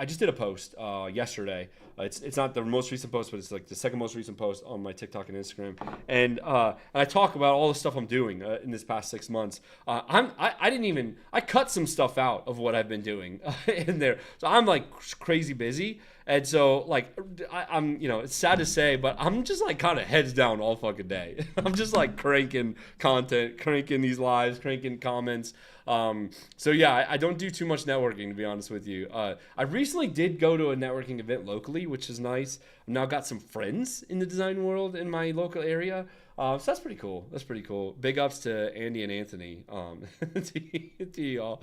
just did a post yesterday. It's not the most recent post, but it's like the second most recent post on my TikTok and Instagram. And I talk about all the stuff I'm doing in this past 6 months. I cut some stuff out of what I've been doing in there. So I'm like crazy busy. And so like I'm it's sad to say, but I'm just like kind of heads down all fucking day. I'm just like cranking content, cranking these lives, cranking comments. So yeah, I don't do too much networking, to be honest with you. I recently did go to a networking event locally, which is nice. I've now got some friends in the design world in my local area. So that's pretty cool. Big ups to Andy and Anthony. To y'all.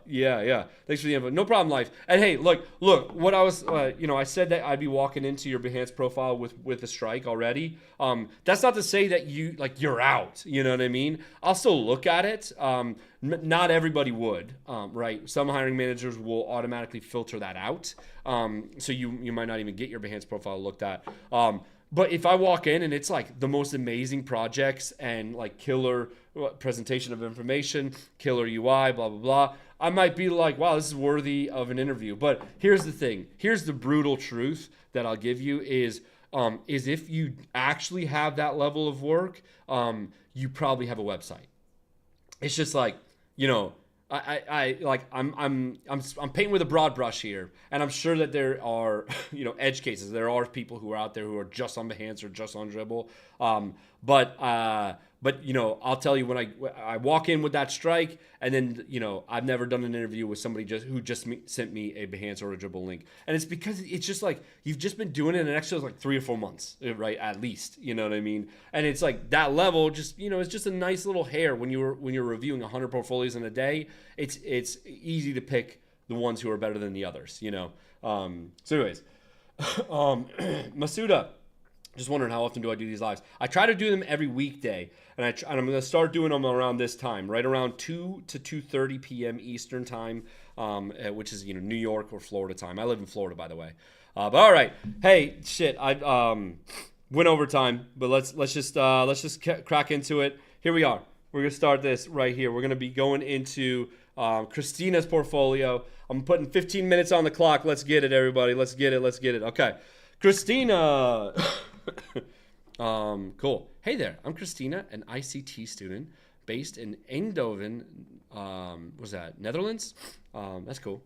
Yeah. Thanks for the info. No problem, Life. And hey, look. What I was, I said that I'd be walking into your Behance profile with a strike already. That's not to say that you're out. You know what I mean? I'll still look at it. Not everybody would, right? Some hiring managers will automatically filter that out. So you might not even get your Behance profile looked at. But if I walk in and it's like the most amazing projects and like killer presentation of information, killer UI, blah, blah, blah, I might be like, wow, this is worthy of an interview. But here's the thing. Here's the brutal truth that I'll give you is if you actually have that level of work, you probably have a website. It's just like, you know, I'm painting with a broad brush here, and I'm sure that there are edge cases. There are people who are out there who are just on Behance or just on Dribble, but I'll tell you when I walk in with that strike, and then I've never done an interview with somebody who sent me a Behance or a Dribble link, and it's because it's just like you've just been doing it an extra like 3 or 4 months, right? At least, you know what I mean? And it's like that level, just it's just a nice little hair when you're reviewing 100 portfolios in a day. It's easy to pick the ones who are better than the others, So anyways, Masuda. Just wondering how often do I do these lives? I try to do them every weekday, and I'm going to start doing them around this time, right around 2 to 2:30 p.m. Eastern time, which is New York or Florida time. I live in Florida, by the way. But all right, hey, shit, I went overtime, but let's just crack into it. Here we are. We're gonna start this right here. We're gonna be going into Christina's portfolio. I'm putting 15 minutes on the clock. Let's get it, everybody. Let's get it. Okay, Christina. Cool. Hey there, I'm Christina, an ICT student based in Eindhoven. What's that? Netherlands? That's cool.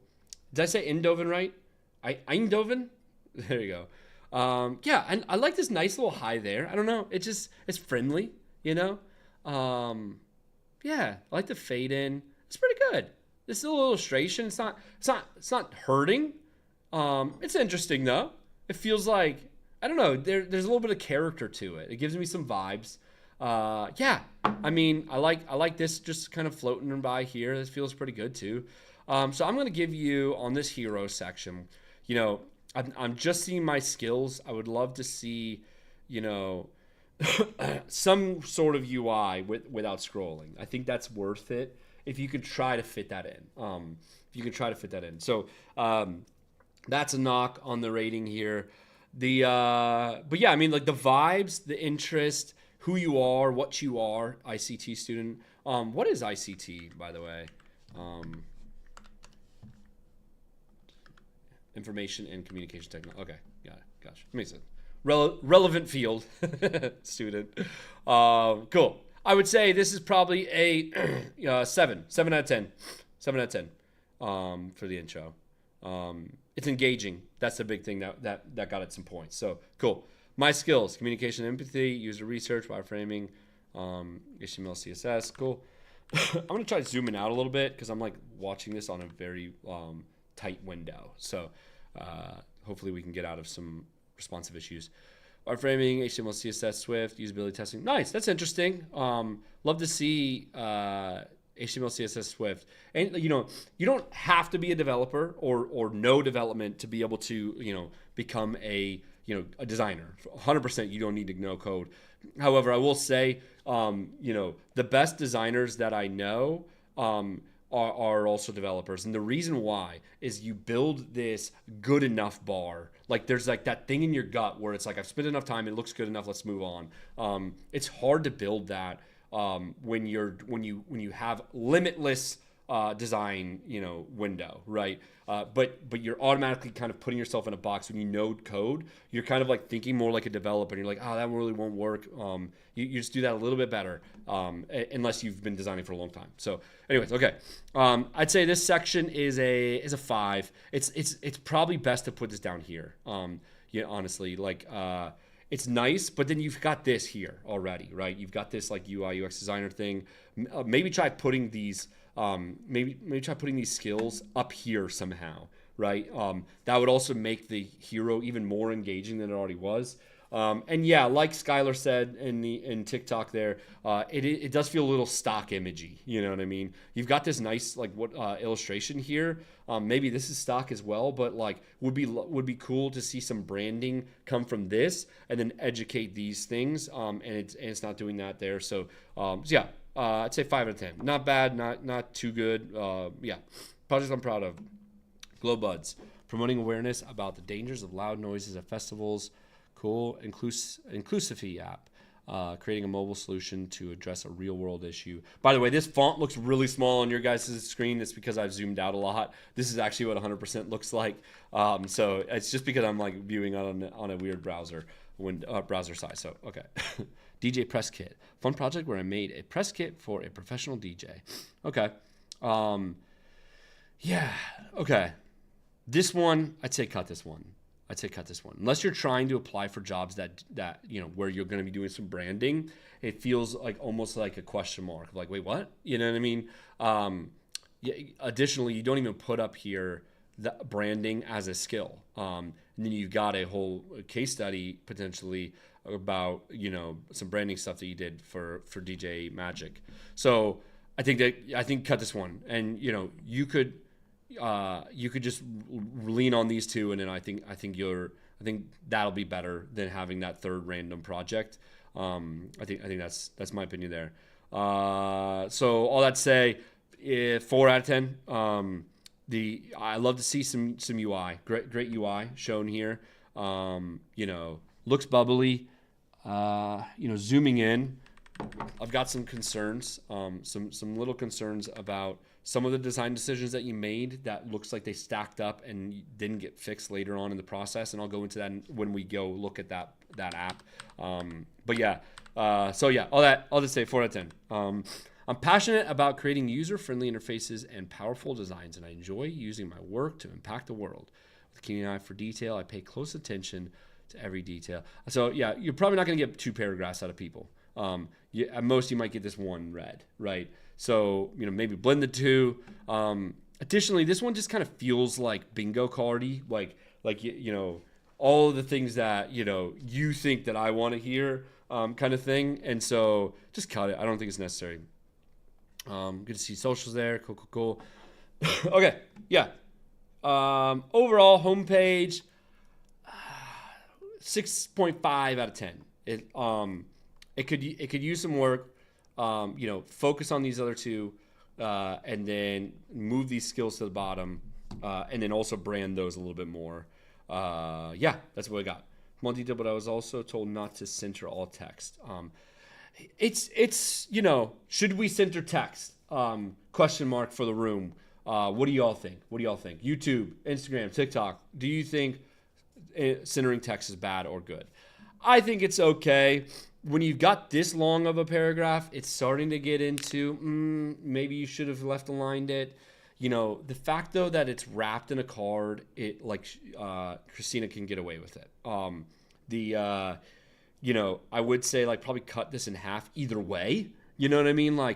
Did I say Eindhoven right? Eindhoven? There you go. Yeah, and I like this nice little high there. I don't know. It's friendly, Yeah, I like the fade in. It's pretty good. This is a little illustration. It's not hurting. It's interesting though. It feels like, I don't know, there's a little bit of character to it. It gives me some vibes. Yeah, I mean, I like this just kind of floating by here. This feels pretty good too. So I'm going to give you on this hero section, I'm just seeing my skills. I would love to see, some sort of UI without scrolling. I think that's worth it if you could try to fit that in. So that's a knock on the rating here. But yeah, I mean, like the vibes, the interest, who you are, what you are, ICT student. What is ICT, by the way? Information and Communication Technology. Okay, got it. Gotcha. Makes sense. Relevant field student. Cool. I would say this is probably a 7 out of 10. 7 out of 10 for the intro. It's engaging. That's the big thing that got it some points. So cool. My skills: communication, empathy, user research, wireframing, HTML, CSS. Cool. I'm gonna try zooming out a little bit because I'm like watching this on a very tight window. So hopefully we can get out of some responsive issues. Wireframing, HTML, CSS, Swift, usability testing. Nice. That's interesting. Love to see HTML, CSS, Swift. And, you don't have to be a developer or know development to be able to, become a designer. 100% you don't need to know code. However, I will say, the best designers that I know are also developers. And the reason why is you build this good enough bar. Like there's like that thing in your gut where it's like, I've spent enough time, it looks good enough, let's move on. It's hard to build that when you have limitless design window, right? But you're automatically kind of putting yourself in a box. When you know code, you're kind of like thinking more like a developer, and you're like, that really won't work. You just do that a little bit better, unless you've been designing for a long time. So anyways, okay, I'd say this section is a 5. It's probably best to put this down here. Honestly, like it's nice, but then you've got this here already, right? You've got this like UI UX designer thing. Maybe try putting these maybe try putting these skills up here somehow, right? That would also make the hero even more engaging than it already was. And yeah, like Skylar said in TikTok there, it does feel a little stock imagey. You know what I mean? You've got this nice illustration here. Maybe this is stock as well, but like would be cool to see some branding come from this and then educate these things. And it's not doing that there. So yeah, I'd say 5 out of 10. Not bad, not too good. Yeah, projects I'm proud of. Glow Buds, promoting awareness about the dangers of loud noises at festivals. Cool. Inclusivity app. Creating a mobile solution to address a real world issue. By the way, this font looks really small on your guys' screen. It's because I've zoomed out a lot. This is actually what 100% looks like. So it's just because I'm like viewing on a weird browser browser size. So, okay. DJ press kit. Fun project where I made a press kit for a professional DJ. Okay. Yeah. Okay. This one, I'd say cut this one. Unless you're trying to apply for jobs that where you're going to be doing some branding, it feels like almost like a question mark. Like, wait, what? You know what I mean? Yeah, additionally, you don't even put up here the branding as a skill. And then you've got a whole case study potentially about, some branding stuff that you did for DJ Magic. So I think cut this one. And, you could just lean on these two, and then I think that'll be better than having that third random project. I think that's my opinion there. So all that to say, 4 out of 10. I love to see some UI, great UI shown here. Looks bubbly. Zooming in, I've got some concerns, some little concerns about some of the design decisions that you made that looks like they stacked up and didn't get fixed later on in the process. And I'll go into that when we go look at that app. But yeah, I'll just say 4 out of 10. I'm passionate about creating user-friendly interfaces and powerful designs, and I enjoy using my work to impact the world. With a keen eye for detail, I pay close attention to every detail. So yeah, you're probably not going to get 2 paragraphs out of people. At most, you might get this one read, right? So, maybe blend the two. Additionally, this one just kind of feels like bingo cardy, like all of the things that, you think that I want to hear, kind of thing. And so just cut it. I don't think it's necessary. Good to see socials there. Cool. Okay. Yeah. Overall homepage, 6.5 out of 10. It could use some work. Focus on these other two, and then move these skills to the bottom, and then also brand those a little bit more. That's what I got. More detail, but I was also told not to center all text. It's should we center text? Question mark for the room. What do y'all think? YouTube, Instagram, TikTok. Do you think centering text is bad or good? I think it's okay. When you've got this long of a paragraph, it's starting to get into maybe you should have left aligned it. The fact though that it's wrapped in a card, it Christina can get away with it. I would say probably cut this in half either way. You know what I mean? I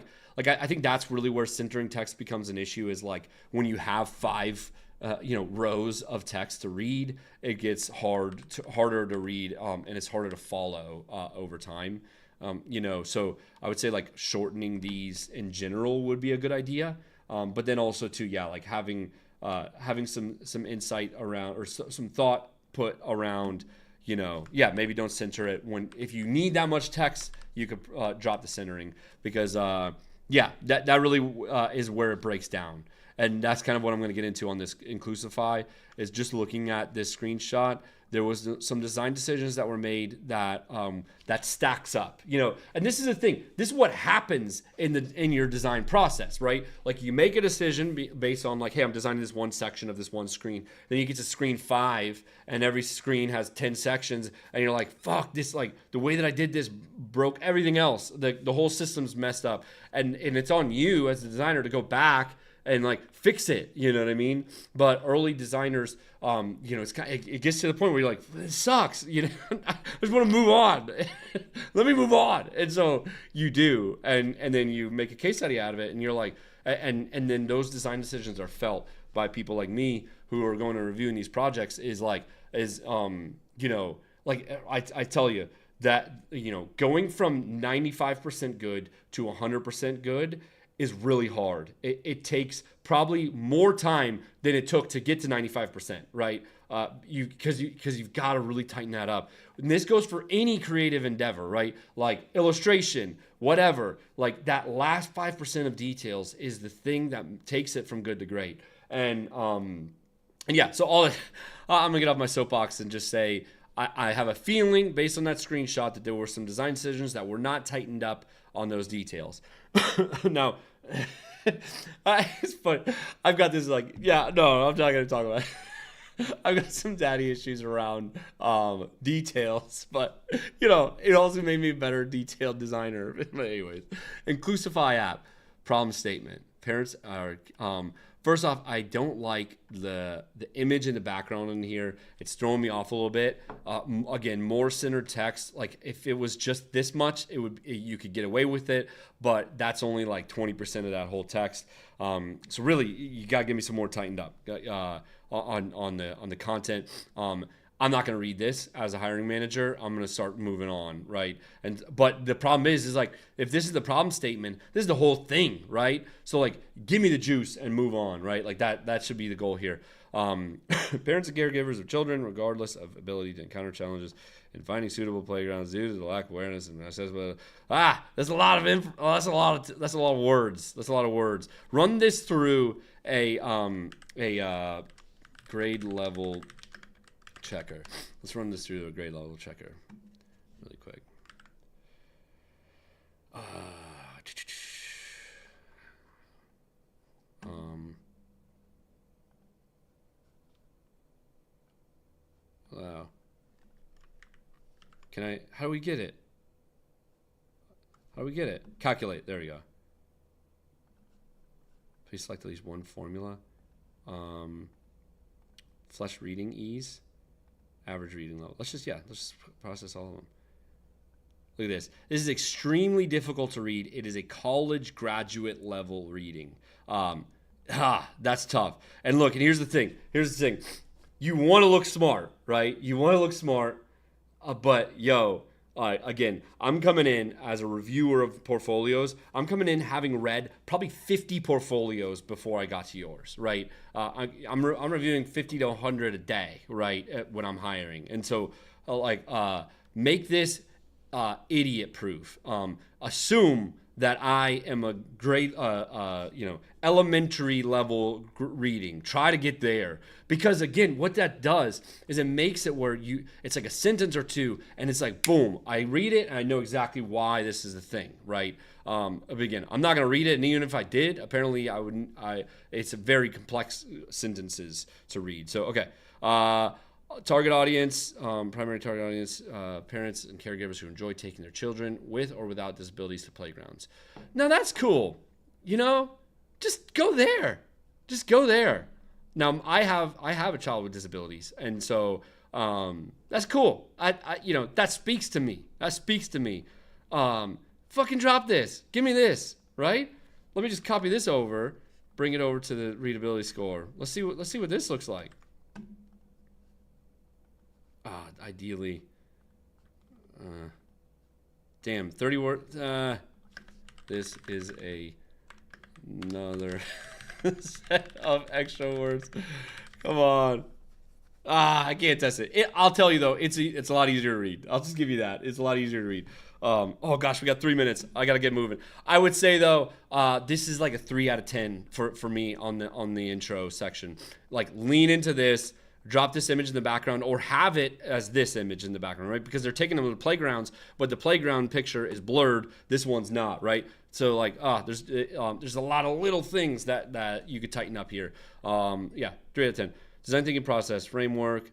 think that's really where centering text becomes an issue, is when you have 5 rows of text to read, it gets harder to read, and it's harder to follow over time. So I would say shortening these in general would be a good idea. But then also too, having some insight around, or some thought put around, maybe don't center it if you need that much text, you could drop the centering, because that really is where it breaks down. And that's kind of what I'm going to get into on this Inclusify, is just looking at this screenshot. There was some design decisions that were made that stacks up, and this is the thing. This is what happens in your design process, right? You make a decision based on hey, I'm designing this one section of this one screen. Then you get to screen 5, and every screen has 10 sections, and you're like, fuck, this the way that I did this broke everything else. The whole system's messed up, and it's on you as the designer to go back and fix it, you know what I mean? But early designers, it gets to the point where you're like, this sucks, I just want to move on. Let me move on. And so you do, and then you make a case study out of it, and you're like, and then those design decisions are felt by people like me who are going to reviewing these projects. I tell you that going from 95% good to 100% good is really hard. It takes probably more time than it took to get to 95%, right? Because you've got to really tighten that up. And this goes for any creative endeavor, right? Illustration, whatever. That last 5% of details is the thing that takes it from good to great. So all I'm gonna get off my soapbox and just say, I have a feeling based on that screenshot that there were some design decisions that were not tightened up on those details. Now, it's funny. I've got this like, yeah, no, I'm not going to talk about it. I've got some daddy issues around details, but it also made me a better detailed designer. But anyways, Inclusify app problem statement. Parents are first off, I don't like the image in the background in here. It's throwing me off a little bit. Again, more centered text. Like if it was just this much, you could get away with it, but that's only like 20% of that whole text. So really, you gotta give me some more tightened up on the content. I'm not going to read this as a hiring manager. I'm going to start moving on, right? But the problem is like, if this is the problem statement, this is the whole thing, right? So like, give me the juice and move on, right? Like that should be the goal here. Parents and caregivers of children, regardless of ability to encounter challenges in finding suitable playgrounds due to the lack of awareness and accessibility. That's a lot of that's a lot of words. That's a lot of words. Run this through a grade level checker. Let's run this through a grade level checker really quick. Wow. How do we get it? How do we get it? Calculate. There we go. Please select at least one formula. Flush reading ease. Average reading level. Let's just process all of them. Look at this. This is extremely difficult to read. It is a college graduate level reading. That's tough. And look, and here's the thing. You want to look smart, right? You want to look smart, but again, I'm coming in as a reviewer of portfolios. I'm coming in having read probably 50 portfolios before I got to yours, right? I'm reviewing 50 to 100 a day, right, when I'm hiring. And so, make this idiot proof. Assume that I am a great, elementary level reading. Try to get there. Because again, what that does is it makes it where it's like a sentence or two, and it's like, boom, I read it and I know exactly why this is a thing, right? Again, I'm not going to read it, and even if I did, apparently I wouldn't. It's a very complex sentences to read. So, okay. Target audience, primary target audience, parents and caregivers who enjoy taking their children with or without disabilities to playgrounds. Now that's cool. Just go there. Just go there. Now I have a child with disabilities, and so that's cool. That speaks to me. Fucking drop this. Give me this, right? Let me just copy this over, bring it over to the readability score. Let's see what this looks like. Ideally, 30 words. This is another set of extra words. Come on. I can't test it. I'll tell you though, it's a lot easier to read. I'll just give you that. It's a lot easier to read. Oh gosh, we got 3 minutes. I gotta get moving. I would say though, this is like a 3 out of 10 for me on the intro section. Like lean into this. Drop this image in the background or have it as this image in the background, right? Because they're taking them to the playgrounds, but the playground picture is blurred. This one's not, right? So there's a lot of little things that you could tighten up here. 3 out of 10. Design thinking process, framework,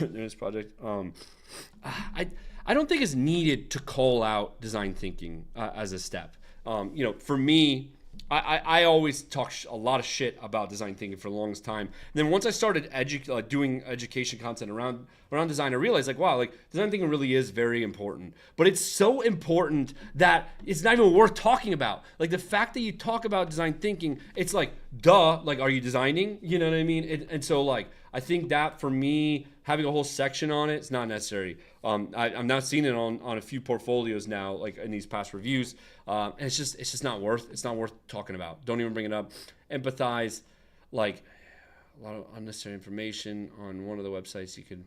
this project. I don't think it's needed to call out design thinking as a step. For me, I always talk a lot of shit about design thinking for the longest time. And then once I started doing education content around design, I realized design thinking really is very important. But it's so important that it's not even worth talking about. Like the fact that you talk about design thinking, it's like, duh, like, are you designing? You know what I mean? And so I think that for me, having a whole section on it's not necessary. I'm not seeing it on a few portfolios now, like in these past reviews. And it's just not worth talking about. Don't even bring it up. Empathize, like a lot of unnecessary information on one of the websites. You could,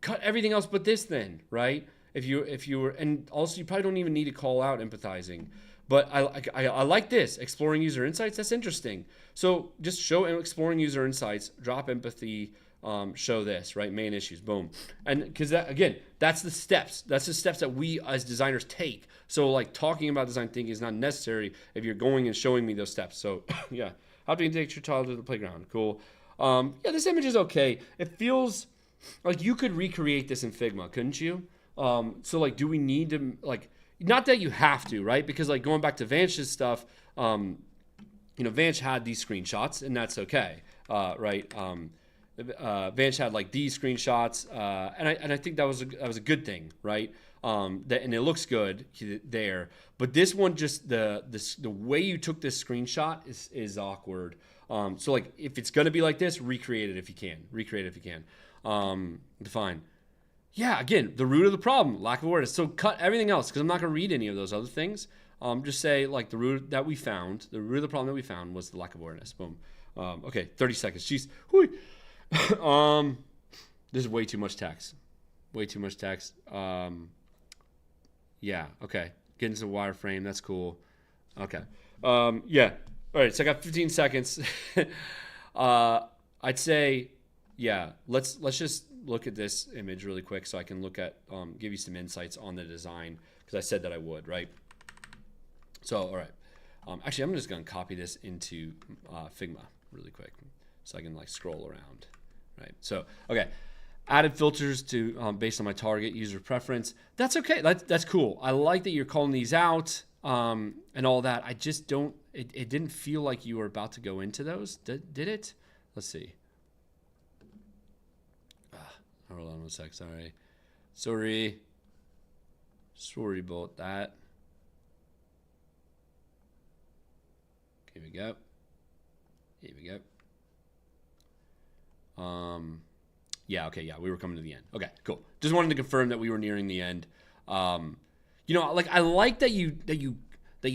cut everything else but this then, right? If you were, and also you probably don't even need to call out empathizing. But I like this, exploring user insights. That's interesting. So just show exploring user insights, drop empathy, show this, right? Main issues, boom. And because that, again, that's the steps. That's the steps that we as designers take. So like talking about design thinking is not necessary if you're going and showing me those steps. So yeah, how do you take your child to the playground? Cool. Yeah, this image is okay. It feels like you could recreate this in Figma, couldn't you? So like, do we need to like, not that you have to, right? Because like going back to Vanch's stuff, Vanch had these screenshots and that's okay, right? Vanch had like these screenshots, and I think that was a good thing, right? And it looks good there. But this one, just the way you took this screenshot is awkward. So like if it's gonna be like this, recreate it if you can. Define. Yeah, again, the root of the problem, lack of awareness. So cut everything else because I'm not gonna read any of those other things. Just say like the root of the problem that we found was the lack of awareness. Boom. Okay, 30 seconds. Jeez. Whoo. This is way too much text. Yeah, okay. Get into the wireframe. That's cool. Okay. Yeah. All right, so I got 15 seconds. I'd say, yeah, let's just look at this image really quick so I can look at, give you some insights on the design because I said that I would, right? So, all right. Actually, I'm just going to copy this into Figma really quick so I can like scroll around, right? So, okay. Added filters to based on my target user preference. That's okay. That's cool. I like that you're calling these out and all that. I just don't. It didn't feel like you were about to go into those. Did it? Let's see. Hold on one sec. Sorry about that. Here we go. Yeah, okay, yeah, we were coming to the end. Okay, cool. Just wanted to confirm that we were nearing the end. Like I like that you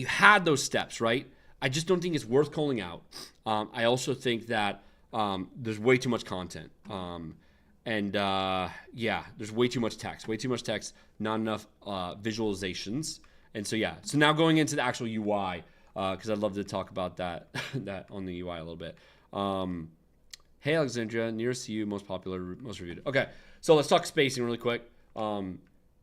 had those steps, right? I just don't think it's worth calling out. I also think that there's way too much content. Yeah, there's way too much text, not enough visualizations. And so yeah, so now going into the actual UI, because I'd love to talk about that on the UI a little bit. Hey Alexandria, nearest to you, most popular, most reviewed. Okay, so let's talk spacing really quick.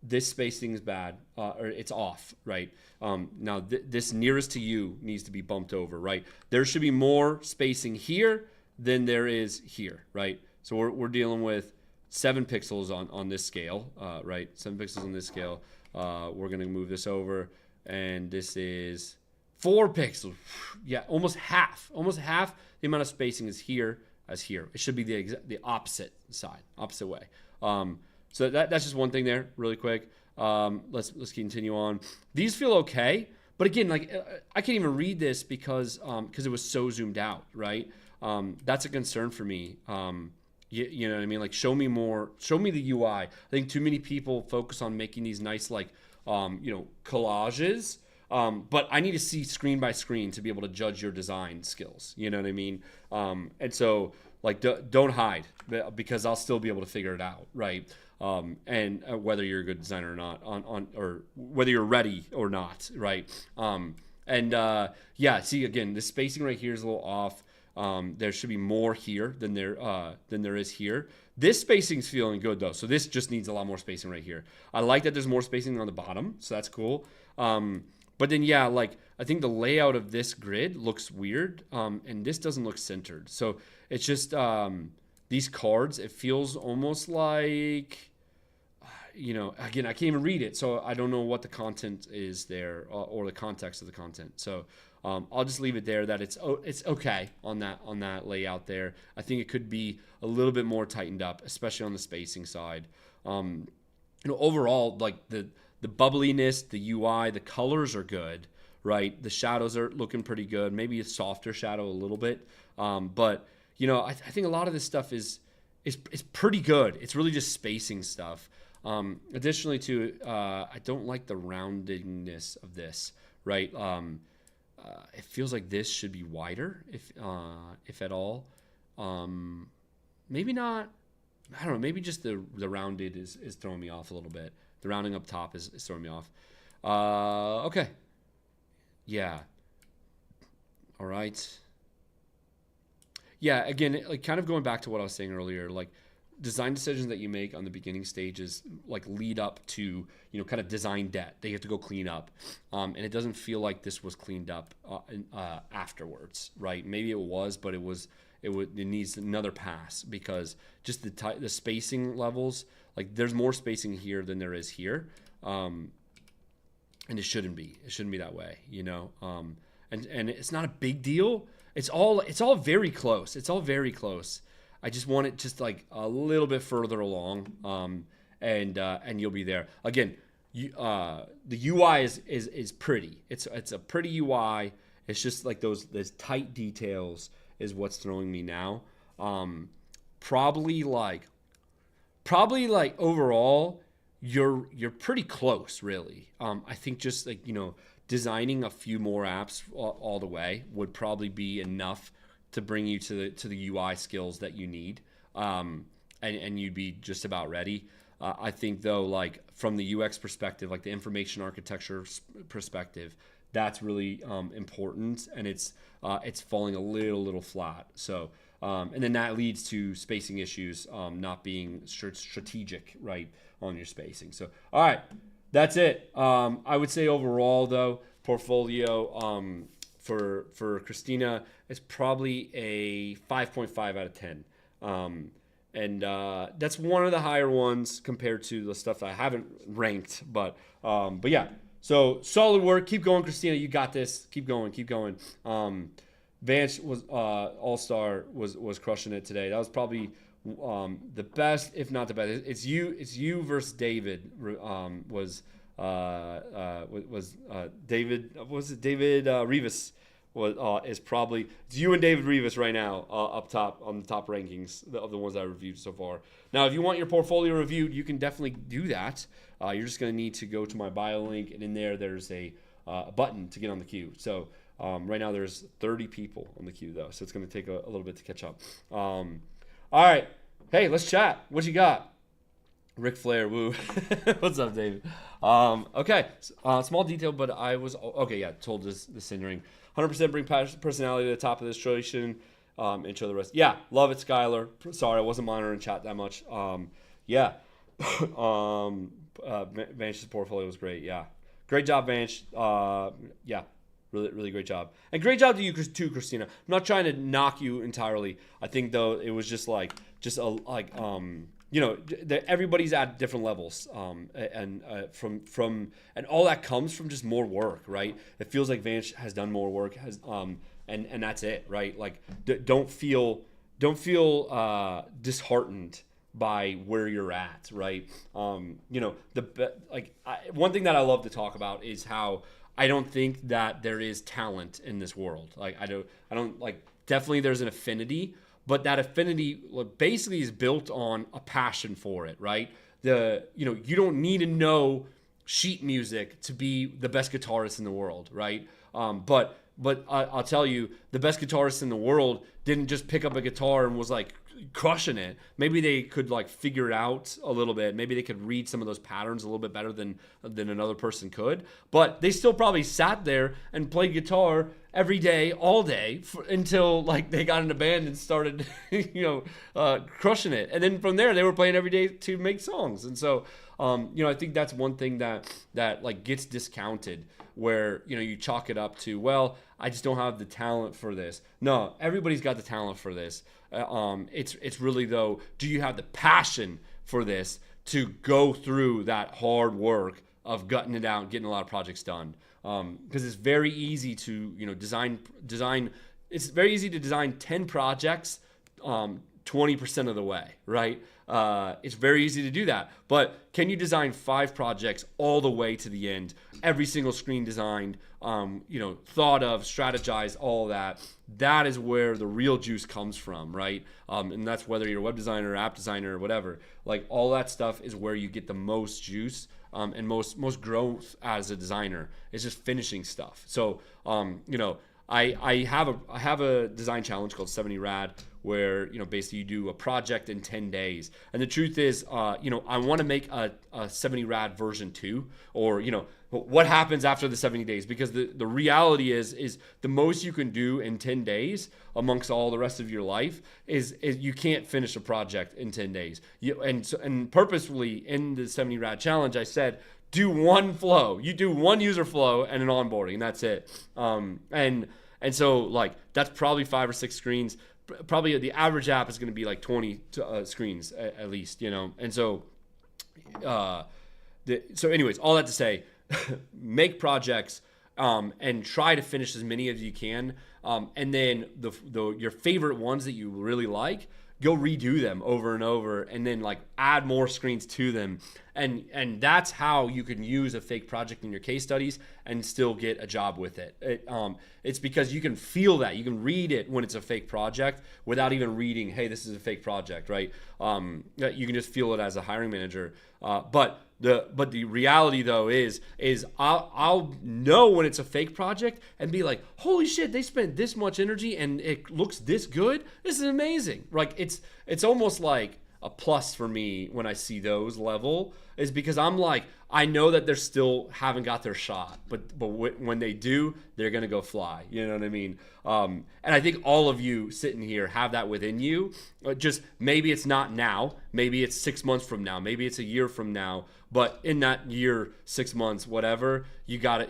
This spacing is bad, or it's off, right? Now this nearest to you needs to be bumped over, right? There should be more spacing here than there is here, right? So we're dealing with 7 pixels on this scale, right? 7 pixels on this scale. We're gonna move this over, and this is 4 pixels. Yeah, almost half the amount of spacing is here as here. It should be the opposite side, opposite way. So that's just one thing there, really quick. Let's continue on. These feel okay, but again, like I can't even read this because it was so zoomed out, right? That's a concern for me. You know what I mean? Like show me more, show me the UI. I think too many people focus on making these nice like collages. But I need to see screen by screen to be able to judge your design skills. You know what I mean? And so like don't hide because I'll still be able to figure it out, right? And whether you're a good designer or not, or whether you're ready or not, right? Yeah, see again, the spacing right here is a little off. There should be more here than there is here. This spacing's feeling good though, so this just needs a lot more spacing right here. I like that there's more spacing on the bottom, so that's cool. But then yeah, like I think the layout of this grid looks weird, and this doesn't look centered. So it's just these cards. It feels almost like, again, I can't even read it, so I don't know what the content is there or the context of the content. So I'll just leave it there. That it's okay on that layout there. I think it could be a little bit more tightened up, especially on the spacing side. Overall, like the bubbliness, the UI, the colors are good, right? The shadows are looking pretty good. Maybe a softer shadow a little bit. But, I think a lot of this stuff is pretty good. It's really just spacing stuff. Additionally, too, I don't like the roundedness of this, right? It feels like this should be wider, if at all. Maybe not. I don't know. Maybe just the rounded is throwing me off a little bit. The rounding up top is throwing me off. Okay. Yeah. All right. Yeah, again, like kind of going back to what I was saying earlier, like design decisions that you make on the beginning stages like lead up to, kind of design debt they have to go clean up, and it doesn't feel like this was cleaned up afterwards, right? Maybe it was, but it needs another pass because just the spacing levels, like there's more spacing here than there is here, and it shouldn't be that way, and it's not a big deal. It's all very close. It's all very close. I just want it just like a little bit further along, and you'll be there. Again, the UI is pretty. It's a pretty UI. It's just like those tight details is what's throwing me now. Probably like overall, you're pretty close, really. I think just like designing a few more apps all the way would probably be enough to bring you to the UI skills that you need, and you'd be just about ready. I think though, like from the UX perspective, like the information architecture perspective, that's really important, and it's falling a little flat. So, and then that leads to spacing issues, not being strategic, right, on your spacing. So, all right, that's it. I would say overall though, portfolio for Christina is probably a 5.5 out of 10. And that's one of the higher ones compared to the stuff that I haven't ranked, but yeah. So solid work. Keep going, Christina. You got this. Keep going. Vance was all-star was crushing it today. That was probably the best, if not the best. It's you versus David. Was David? Was it David Rivas? Is probably it's you and David Rivas right now up top on the top rankings of the ones I reviewed so far. Now, if you want your portfolio reviewed, you can definitely do that. You're just going to need to go to my bio link, and in there's a button to get on the queue. So right now there's 30 people on the queue though, so it's going to take a little bit to catch up. All right, hey, let's chat. What you got? Ric Flair, woo. What's up, David? Okay, small detail, but I was okay. Yeah, told this centering. 100% bring personality to the top of this situation, and show the rest. Yeah, love it, Skylar. Sorry, I wasn't monitoring chat that much. Yeah. Vance's portfolio was great. Yeah. Great job, Vance. Yeah. Really, really great job. And great job to you too, Christina. I'm not trying to knock you entirely. I think though it was just everybody's at different levels, and all that comes from just more work, right? It feels like Vance has done more work, and that's it, right? Like don't feel disheartened by where you're at, right? One thing that I love to talk about is how I don't think that there is talent in this world. Like I don't like, definitely there's an affinity, but that affinity basically is built on a passion for it, right? You don't need to know sheet music to be the best guitarist in the world, right? But I'll tell you, the best guitarist in the world didn't just pick up a guitar and was like crushing it. Maybe they could like figure it out a little bit. Maybe they could read some of those patterns a little bit better than another person could. But they still probably sat there and played guitar every day, all day, until like they got in a band and started, crushing it. And then from there, they were playing every day to make songs. And so, I think that's one thing that like gets discounted, where you chalk it up to, well, I just don't have the talent for this. No, everybody's got the talent for this. It's really though, do you have the passion for this to go through that hard work of gutting it out and getting a lot of projects done? Because it's very easy to design. It's very easy to design 10 projects 20% of the way, right? It's very easy to do that. But can you design 5 projects all the way to the end? Every single screen designed, thought of, strategized, all that. That is where the real juice comes from, right? And that's whether you're a web designer, app designer, or whatever. Like all that stuff is where you get the most juice and most growth as a designer. It's just finishing stuff. So, I have a design challenge called 70 Rad where, basically you do a project in 10 days. And the truth is, I want to make a 70 Rad version 2, or, what happens after the 70 days, because the reality is the most you can do in 10 days amongst all the rest of your life is you can't finish a project in 10 days. And purposefully in the 70 Rad challenge, I said, do one flow. You do one user flow and an onboarding, and that's it. And so, like, that's probably 5 or 6 screens. Probably the average app is going to be like 20 screens at least, And so, anyways, all that to say, make projects and try to finish as many as you can. And then your favorite ones that you really like, go redo them over and over, and then like add more screens to them. And that's how you can use a fake project in your case studies and still get a job with it. It's because you can feel that. You can read it when it's a fake project without even reading, hey, this is a fake project, right? You can just feel it as a hiring manager. But the reality though is I'll know when it's a fake project and be like, holy shit, they spent this much energy and it looks this good. This is amazing. Like it's almost like a plus for me when I see those level, is because I'm like, I know that they're still haven't got their shot, but when they do, they're gonna go fly. You know what I mean? And I think all of you sitting here have that within you. Just maybe it's not now, maybe it's 6 months from now, maybe it's a year from now. But in that year, 6 months, whatever, you gotta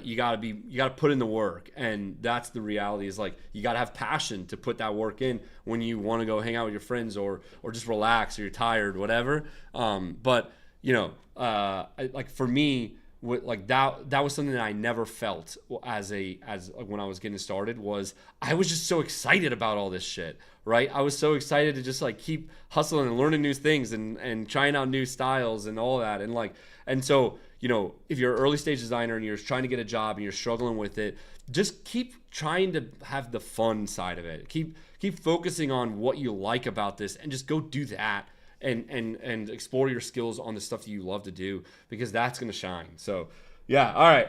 put in the work, and that's the reality. Is like you gotta have passion to put that work in when you want to go hang out with your friends or just relax, or you're tired, whatever. But like for me, like that was something that I never felt as when I was getting started. Was I was just so excited about all this shit, right? I was so excited to just like keep hustling and learning new things and trying out new styles and all that. And so, if you're an early stage designer and you're trying to get a job and you're struggling with it, just keep trying to have the fun side of it. Keep focusing on what you like about this, and just go do that. And explore your skills on the stuff that you love to do, because that's going to shine. So, yeah, all right.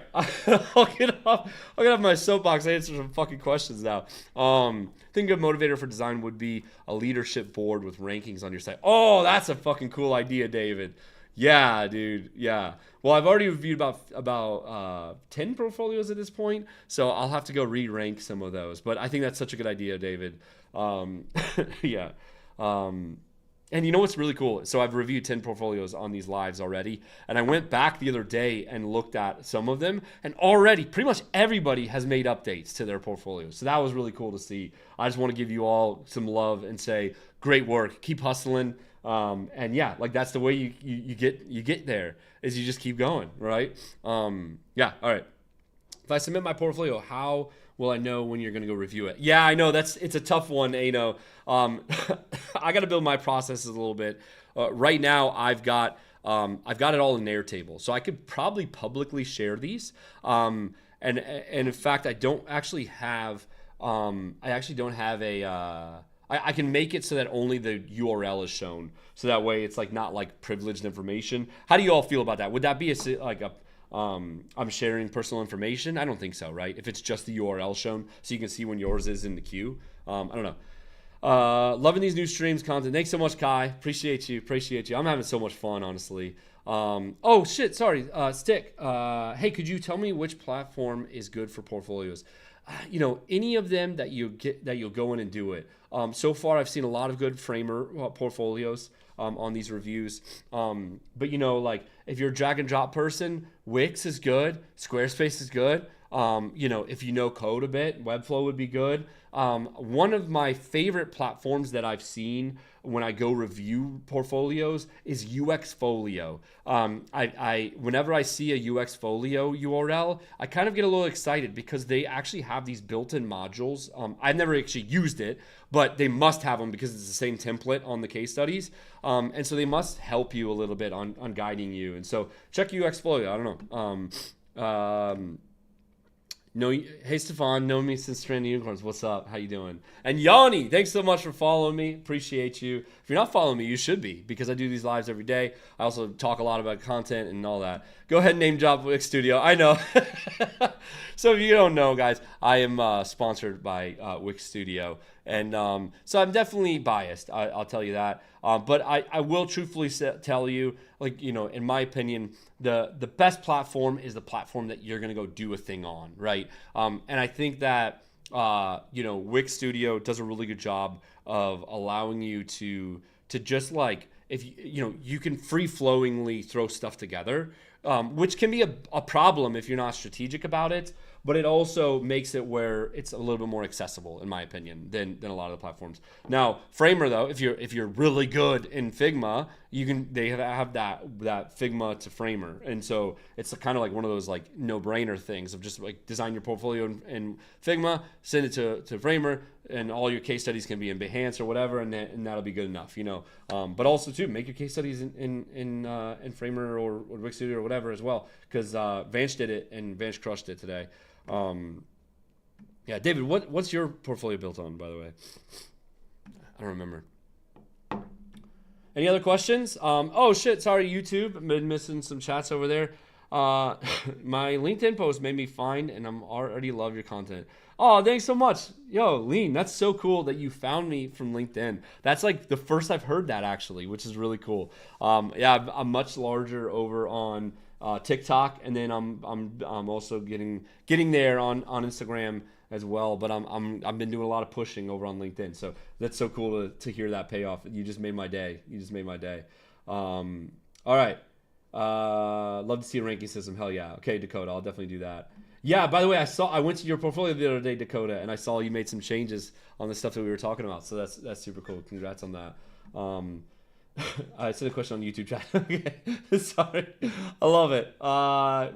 I'll get off my soapbox and answer some fucking questions now. I think a motivator for design would be a leadership board with rankings on your site. Oh, that's a fucking cool idea, David. Yeah, dude. Yeah. Well, I've already reviewed about 10 portfolios at this point, so I'll have to go re-rank some of those. But I think that's such a good idea, David. Yeah. And you know what's really cool? So I've reviewed 10 portfolios on these lives already, and I went back the other day and looked at some of them, and already pretty much everybody has made updates to their portfolios. So that was really cool to see. I just want to give you all some love and say, great work, keep hustling. And yeah, like that's the way you get there, is you just keep going, right? Yeah, all right. If I submit my portfolio, how will I know when you're going to go review it? Yeah, I know it's a tough one. I got to build my processes a little bit. Right now, I've got it all in Airtable, so I could probably publicly share these. And in fact, I don't actually have. I can make it so that only the URL is shown, so that way it's like not like privileged information. How do you all feel about that? Would that be I'm sharing personal information? I don't think so, right? If it's just the URL shown, so you can see when yours is in the queue. I don't know. Loving these new streams content. Thanks so much, Kai. Appreciate you. I'm having so much fun, honestly. Oh shit, sorry. Stick. Hey, could you tell me which platform is good for portfolios? Any of them that you'll go in and do it. So far, I've seen a lot of good Framer portfolios on these reviews. But like if you're a drag and drop person, Wix is good. Squarespace is good. If you know code a bit, Webflow would be good. One of my favorite platforms that I've seen when I go review portfolios is UXfolio. Whenever I see a UXfolio URL, I kind of get a little excited because they actually have these built-in modules. I've never actually used it, but they must have them because it's the same template on the case studies. And so they must help you a little bit on guiding you. And so check UXfolio. I don't know. No, hey Stefan, know me since Stranded Unicorns. What's up? How you doing? And Yanni, thanks so much for following me. Appreciate you. If you're not following me, you should be, because I do these lives every day. I also talk a lot about content and all that. Go ahead and name drop Wix Studio. I know. So if you don't know, guys, I am sponsored by Wix Studio. And so I'm definitely biased. I'll tell you that. But I will truthfully tell you, like, you know, in my opinion, the best platform is the platform that you're going to go do a thing on, right? And I think that, you know, Wix Studio does a really good job of allowing you to just like, if you know, you can free flowingly throw stuff together, which can be a problem if you're not strategic about it. But it also makes it where it's a little bit more accessible, in my opinion, than a lot of the platforms. Now, Framer though, if you're really good in Figma, they have that Figma to Framer, and so it's kind of like one of those like no-brainer things of just like design your portfolio in Figma, send it to Framer, and all your case studies can be in Behance or whatever, and that'll be good enough, you know. But also too, make your case studies in Framer or Wix Studio or whatever as well, because Vance did it and Vance crushed it today. Yeah, David, what's your portfolio built on, by the way? I don't remember. Any other questions? Oh shit, sorry, YouTube. I've been missing some chats over there. My LinkedIn post made me find, and I'm already love your content. Oh, thanks so much. Yo, Lean, that's so cool that you found me from LinkedIn. That's like the first I've heard that, actually, which is really cool. Yeah, I'm much larger over on TikTok, and then I'm also getting there on Instagram as well. But I've been doing a lot of pushing over on LinkedIn, so that's so cool to hear that pay off. You just made my day. All right. Love to see a ranking system. Hell yeah. Okay, Dakota, I'll definitely do that. Yeah, by the way, I went to your portfolio the other day, Dakota, and I saw you made some changes on the stuff that we were talking about. So that's super cool. Congrats on that. I said a question on YouTube chat. Okay, sorry. I love it.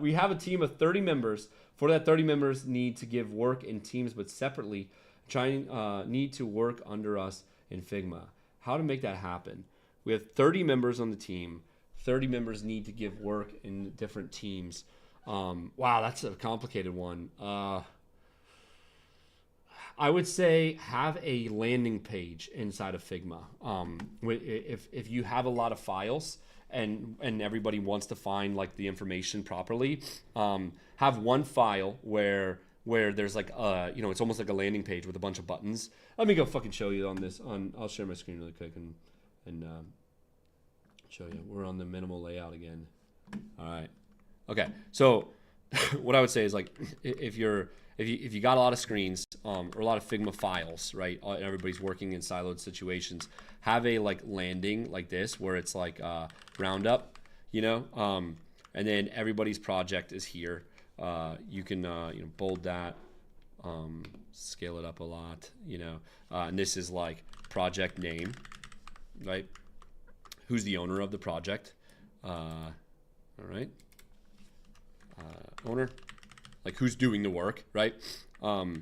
We have a team of 30 members. For that, 30 members need to give work in teams, but separately need to work under us in Figma. How to make that happen? We have 30 members on the team. 30 members need to give work in different teams. Wow, that's a complicated one. I would say have a landing page inside of Figma. If you have a lot of files and everybody wants to find like the information properly, have one file where there's like you know, it's almost like a landing page with a bunch of buttons. Let me go fucking show you on this. I'll share my screen really quick and show you. We're on the minimal layout again. All right. Okay. So what I would say is, like, if you got a lot of screens or a lot of Figma files, right, and everybody's working in siloed situations, have a like landing like this where it's like roundup, you know, and then everybody's project is here. You can you know, bold that, scale it up a lot, you know, and this is like project name, right? Who's the owner of the project? All right. Owner, like who's doing the work, right? And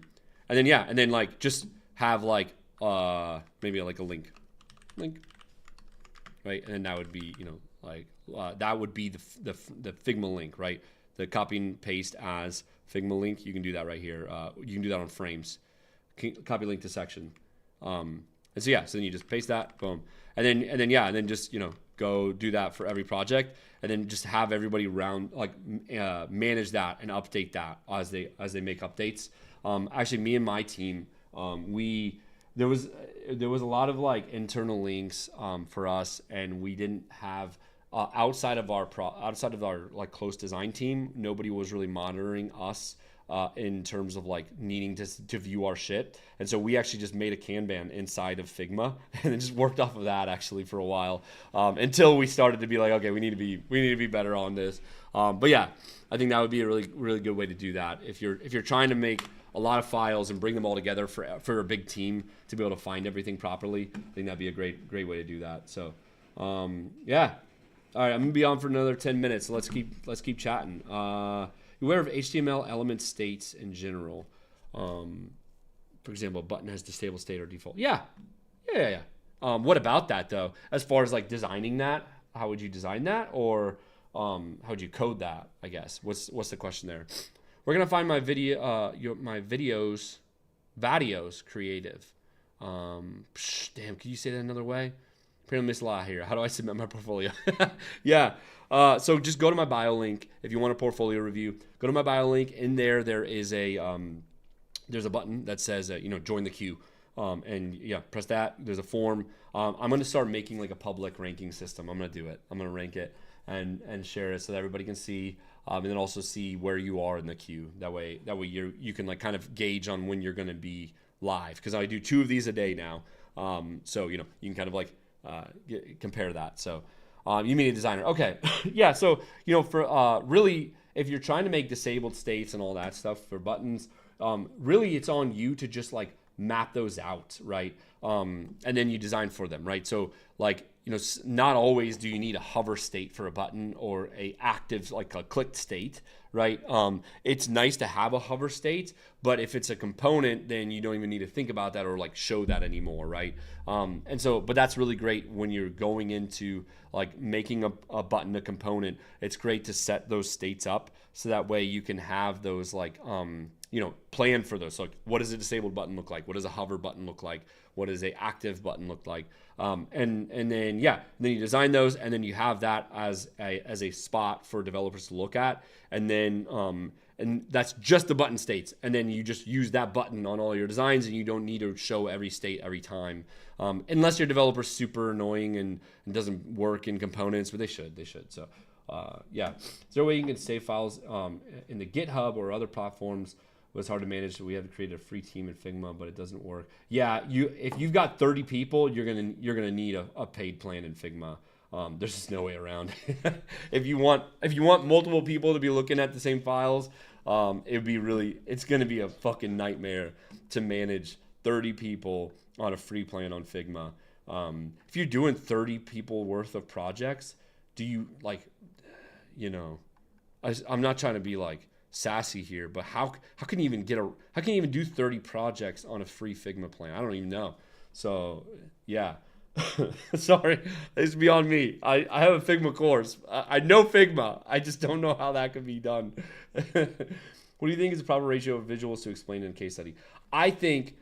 then like just have like maybe like a link, right? And then that would be, you know, like that would be the Figma link, right? The copy and paste as Figma link. You can do that right here. You can do that on frames. Copy link to section. And so yeah, so then you just paste that, boom, and then just, you know, go do that for every project, and then just have everybody manage that and update that as they make updates. Actually, me and my team, there was a lot of like internal links for us, and we didn't have outside of our like close design team, nobody was really monitoring us in terms of like needing to view our shit. And so we actually just made a Kanban inside of Figma and then just worked off of that actually for a while, until we started to be like, okay, we need to be better on this. But yeah, I think that would be a really, really good way to do that. If you're trying to make a lot of files and bring them all together for a big team to be able to find everything properly, I think that'd be a great way to do that. So yeah. All right, I'm gonna be on for another 10 minutes. So let's keep chatting. Aware of HTML element states in general. For example, a button has stable state or default. Yeah. What about that though? As far as like designing that, how would you design that, or how would you code that? I guess. What's the question there? we're gonna find my my videos creative. Damn, can you say that another way? Apparently missed a lot here. How do I submit my portfolio? Yeah. So just go to my bio link if you want a portfolio review. Go to my bio link. In there, there's a button that says join the queue. And yeah, press that. There's a form. I'm gonna start making like a public ranking system. I'm gonna do it. I'm gonna rank it and share it so that everybody can see. And then also see where you are in the queue. That way you can like kind of gauge on when you're gonna be live, because I do 2 of these a day now. So you can kind of like compare that. So you mean a designer? Okay. Yeah. So for really, if you're trying to make disabled states and all that stuff for buttons, really it's on you to just like map those out, right? And then you design for them, right? So like, not always do you need a hover state for a button or a active, like a clicked state, right? It's nice to have a hover state, but if it's a component, then you don't even need to think about that or like show that anymore, right? But that's really great when you're going into like making a button, a component. It's great to set those states up so that way you can have those like, plan for those. So like, what does a disabled button look like? What does a hover button look like? What does a active button look like? And then you design those, and then you have that as a spot for developers to look at, and then and that's just the button states, and then you just use that button on all your designs, and you don't need to show every state every time, unless your developer's super annoying and doesn't work in components, but they should. So is there a way you can save files in the GitHub or other platforms? It's hard to manage, so we have to create a free team in Figma, but it doesn't work. Yeah, if you've got 30 people, you're gonna need a paid plan in Figma. There's just no way around. If you want multiple people to be looking at the same files, it's gonna be a fucking nightmare to manage 30 people on a free plan on Figma. If you're doing 30 people worth of projects, do you like, I'm not trying to be like sassy here, but how can you even do 30 projects on a free Figma plan? I don't even know. So yeah. Sorry, it's beyond me. I have a Figma course. I know Figma. I just don't know how that could be done. What do you think is the proper ratio of visuals to explain in a case study? I think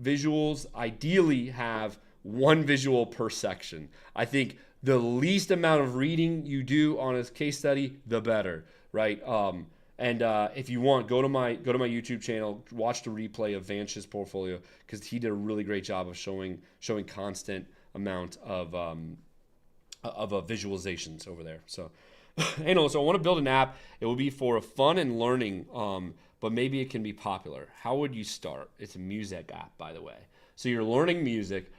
visuals ideally have 1 visual per section. I think the least amount of reading you do on a case study, the better, right? And if you want, go to my YouTube channel, watch the replay of Vanch's portfolio, because he did a really great job of showing constant amount of visualizations over there. So, so I want to build an app. It will be for fun and learning, but maybe it can be popular. How would you start? It's a music app, by the way. So you're learning music.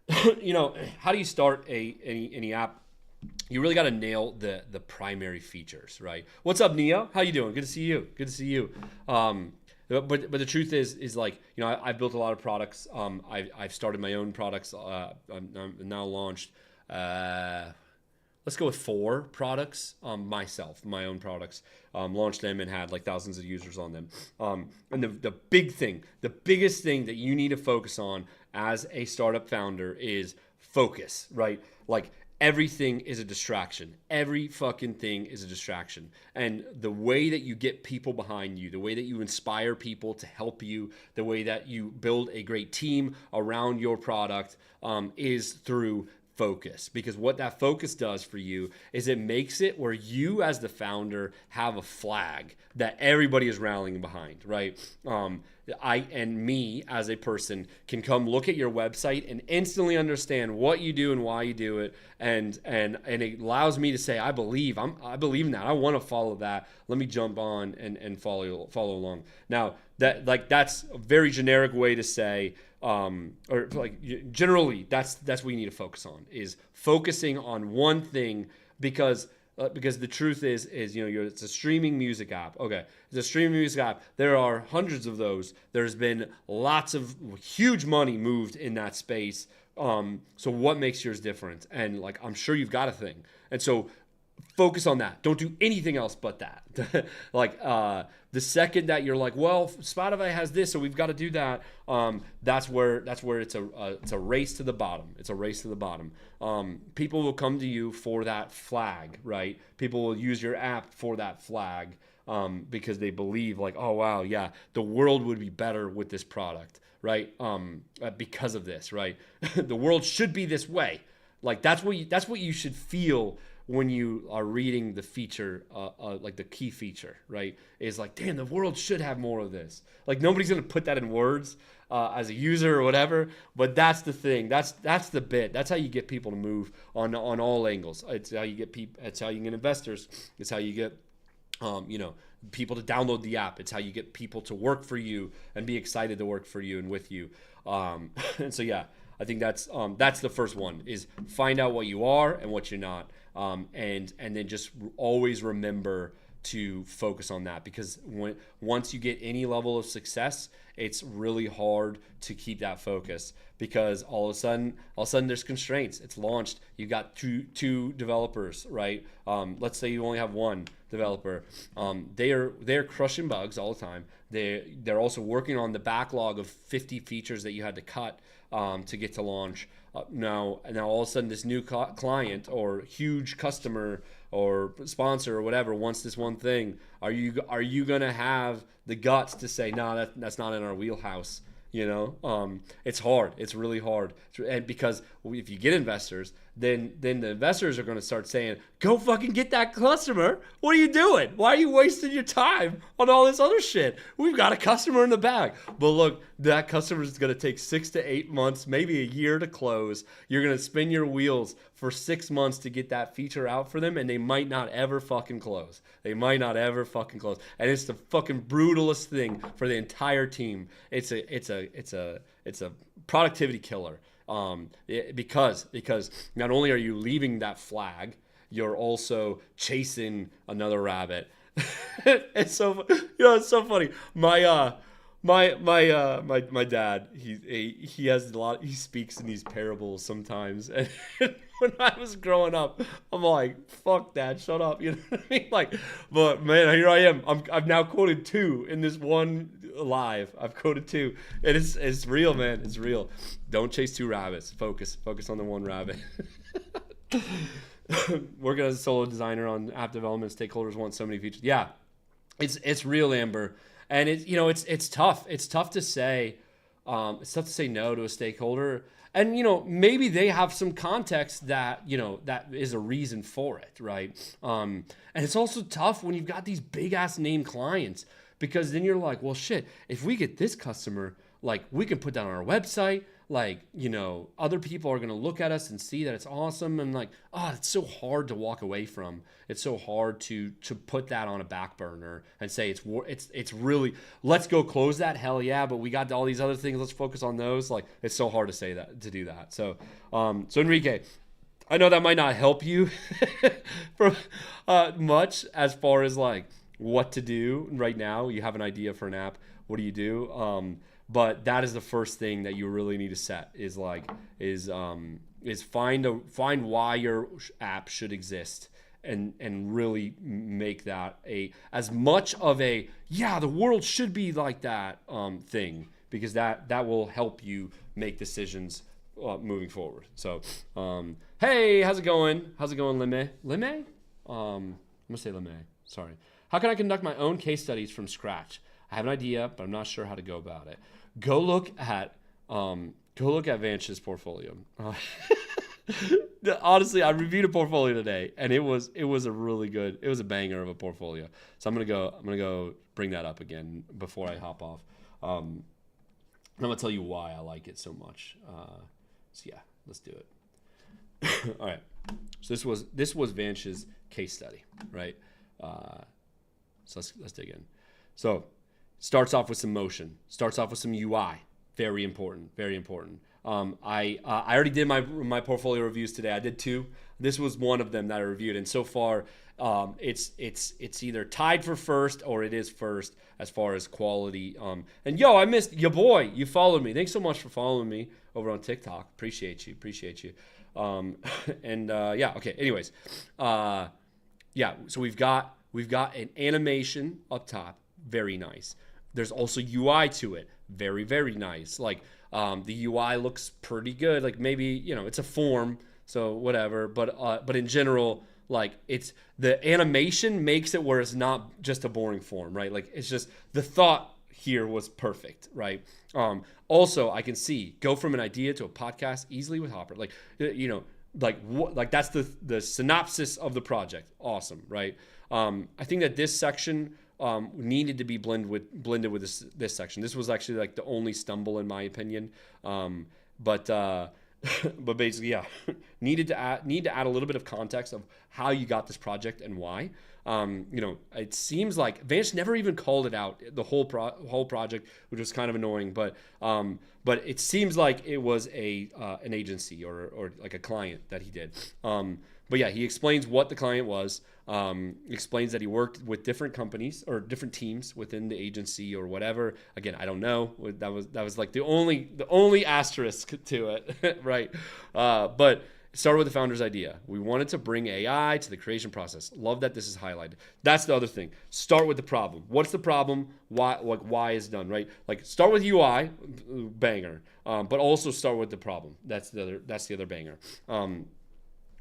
How do you start any app? You really got to nail the primary features, right? What's up, Neo? How you doing? Good to see you. But the truth is like, I've built a lot of products. I've started my own products. I'm now launched. Let's go with 4 products. My own products. Launched them and had like thousands of users on them. And the biggest thing that you need to focus on as a startup founder is focus, right? Like, everything is a distraction. Every fucking thing is a distraction. And the way that you get people behind you, the way that you inspire people to help you, the way that you build a great team around your product is through focus. Because what that focus does for you is it makes it where you as the founder have a flag that everybody is rallying behind, right? I and me as a person can come look at your website and instantly understand what you do and why you do it, and it allows me to say, I believe in that. I want to follow that. Let me jump on and follow along. Now that's a very generic way to say, or like generally that's what you need to focus on, is focusing on one thing, because the truth is it's a streaming music app. Okay, it's a streaming music app. There are hundreds of those. There's been lots of huge money moved in that space. So what makes yours different? And like, I'm sure you've got a thing. And so focus on that. Don't do anything else but that. Like the second that you're like, well, Spotify has this, so we've got to do that. That's where it's a race to the bottom. It's a race to the bottom. People will come to you for that flag, right? People will use your app for that flag. because they believe like, oh wow, yeah, the world would be better with this product, right? Because of this, right? The world should be this way. Like that's what you should feel when you are reading the feature, like the key feature, right? Is like, damn, the world should have more of this. Like nobody's gonna put that in words as a user or whatever, but that's the thing. That's the bit. That's how you get people to move on all angles. It's how you get people. It's how you get investors. It's how you get, people to download the app. It's how you get people to work for you and be excited to work for you and with you. And so yeah, I think that's the first one is find out what you are and what you're not. And then just always remember to focus on that, because once you get any level of success, it's really hard to keep that focus, because all of a sudden there's constraints. It's launched. You got two developers, right? Let's say you only have one developer. They're crushing bugs all the time. They're also working on the backlog of 50 features that you had to cut to get to launch. Now all of a sudden this new client or huge customer or sponsor or whatever wants this one thing. Are you gonna have the guts to say, no, that's not in our wheelhouse? It's hard. It's really hard. And because if you get investors, then the investors are going to start saying, go fucking get that customer. What are you doing? Why are you wasting your time on all this other shit? We've got a customer in the bag. But look, that customer is going to take 6 to 8 months, maybe a year to close. You're going to spin your wheels for 6 months to get that feature out for them, and they might not ever fucking close. And it's the fucking brutalest thing for the entire team. It's a productivity killer. Because not only are you leaving that flag, you're also chasing another rabbit. It's so funny. My dad, he has a lot. He speaks in these parables sometimes, and when I was growing up, I'm like, fuck that, shut up. You know what I mean? Like, but man, here I am. I've now quoted 2 in this one live. I've quoted 2, and it's real, man. It's real. Don't chase 2 rabbits. Focus on the one rabbit. Working as a solo designer on app development, stakeholders want so many features. Yeah, it's real, Amber, and it's tough. It's tough to say. It's tough to say no to a stakeholder. And, maybe they have some context that is a reason for it, right? And it's also tough when you've got these big-ass name clients, because then you're like, well, shit, if we get this customer, like, we can put that on our website. Like, other people are going to look at us and see that it's awesome. And like, it's so hard to walk away from. It's so hard to put that on a back burner and say it's really, let's go close that. Hell yeah. But we got all these other things. Let's focus on those. Like, it's so hard to do that. So Enrique, I know that might not help you for much as far as like what to do right now. You have an idea for an app. What do you do? But that is the first thing that you really need to set is find why your app should exist and really make that as much of the world should be like that thing, because that will help you make decisions moving forward. So hey, how's it going, Lime? I'm gonna say Lime. Sorry. How can I conduct my own case studies from scratch? I have an idea, but I'm not sure how to go about it. Go look at Vanch's portfolio. Honestly, I reviewed a portfolio today, and it was a banger of a portfolio. So I'm gonna go bring that up again before I hop off. I'm gonna tell you why I like it so much. So yeah, let's do it. All right. So this was Vanch's case study, right? So let's dig in. So starts off with some motion. Starts off with some UI. Very important. I already did my portfolio reviews today. I did 2. This was one of them that I reviewed, and so far, it's either tied for first or it is first as far as quality. And I missed your boy. You followed me. Thanks so much for following me over on TikTok. Appreciate you. Okay. Anyways, So we've got an animation up top. Very nice. There's also UI to it. Very, very nice. Like, the UI looks pretty good. Like, maybe, it's a form, so whatever. But in general, Like it's the animation makes it where it's not just a boring form, right? Like it's just the thought here was perfect, right? Also, I can see go from an idea to a podcast easily with Hopper. Like, like what, like that's the synopsis of the project. Awesome, right? I think that this section needed to be blended with this section. This was actually like the only stumble in my opinion. But but basically, yeah, need to add a little bit of context of how you got this project and why. It seems like Vance never even called it out the whole project, which was kind of annoying. But it seems like it was an agency or like a client that he did. But yeah, he explains what the client was. Explains that he worked with different companies or different teams within the agency or whatever. Again, I don't know. That was like the only asterisk to it, right? But it started with the founder's idea. We wanted to bring AI to the creation process. Love that this is highlighted. That's the other thing. Start with the problem. What's the problem? Why is it done, right? Like start with UI, banger. But also start with the problem. That's the other banger.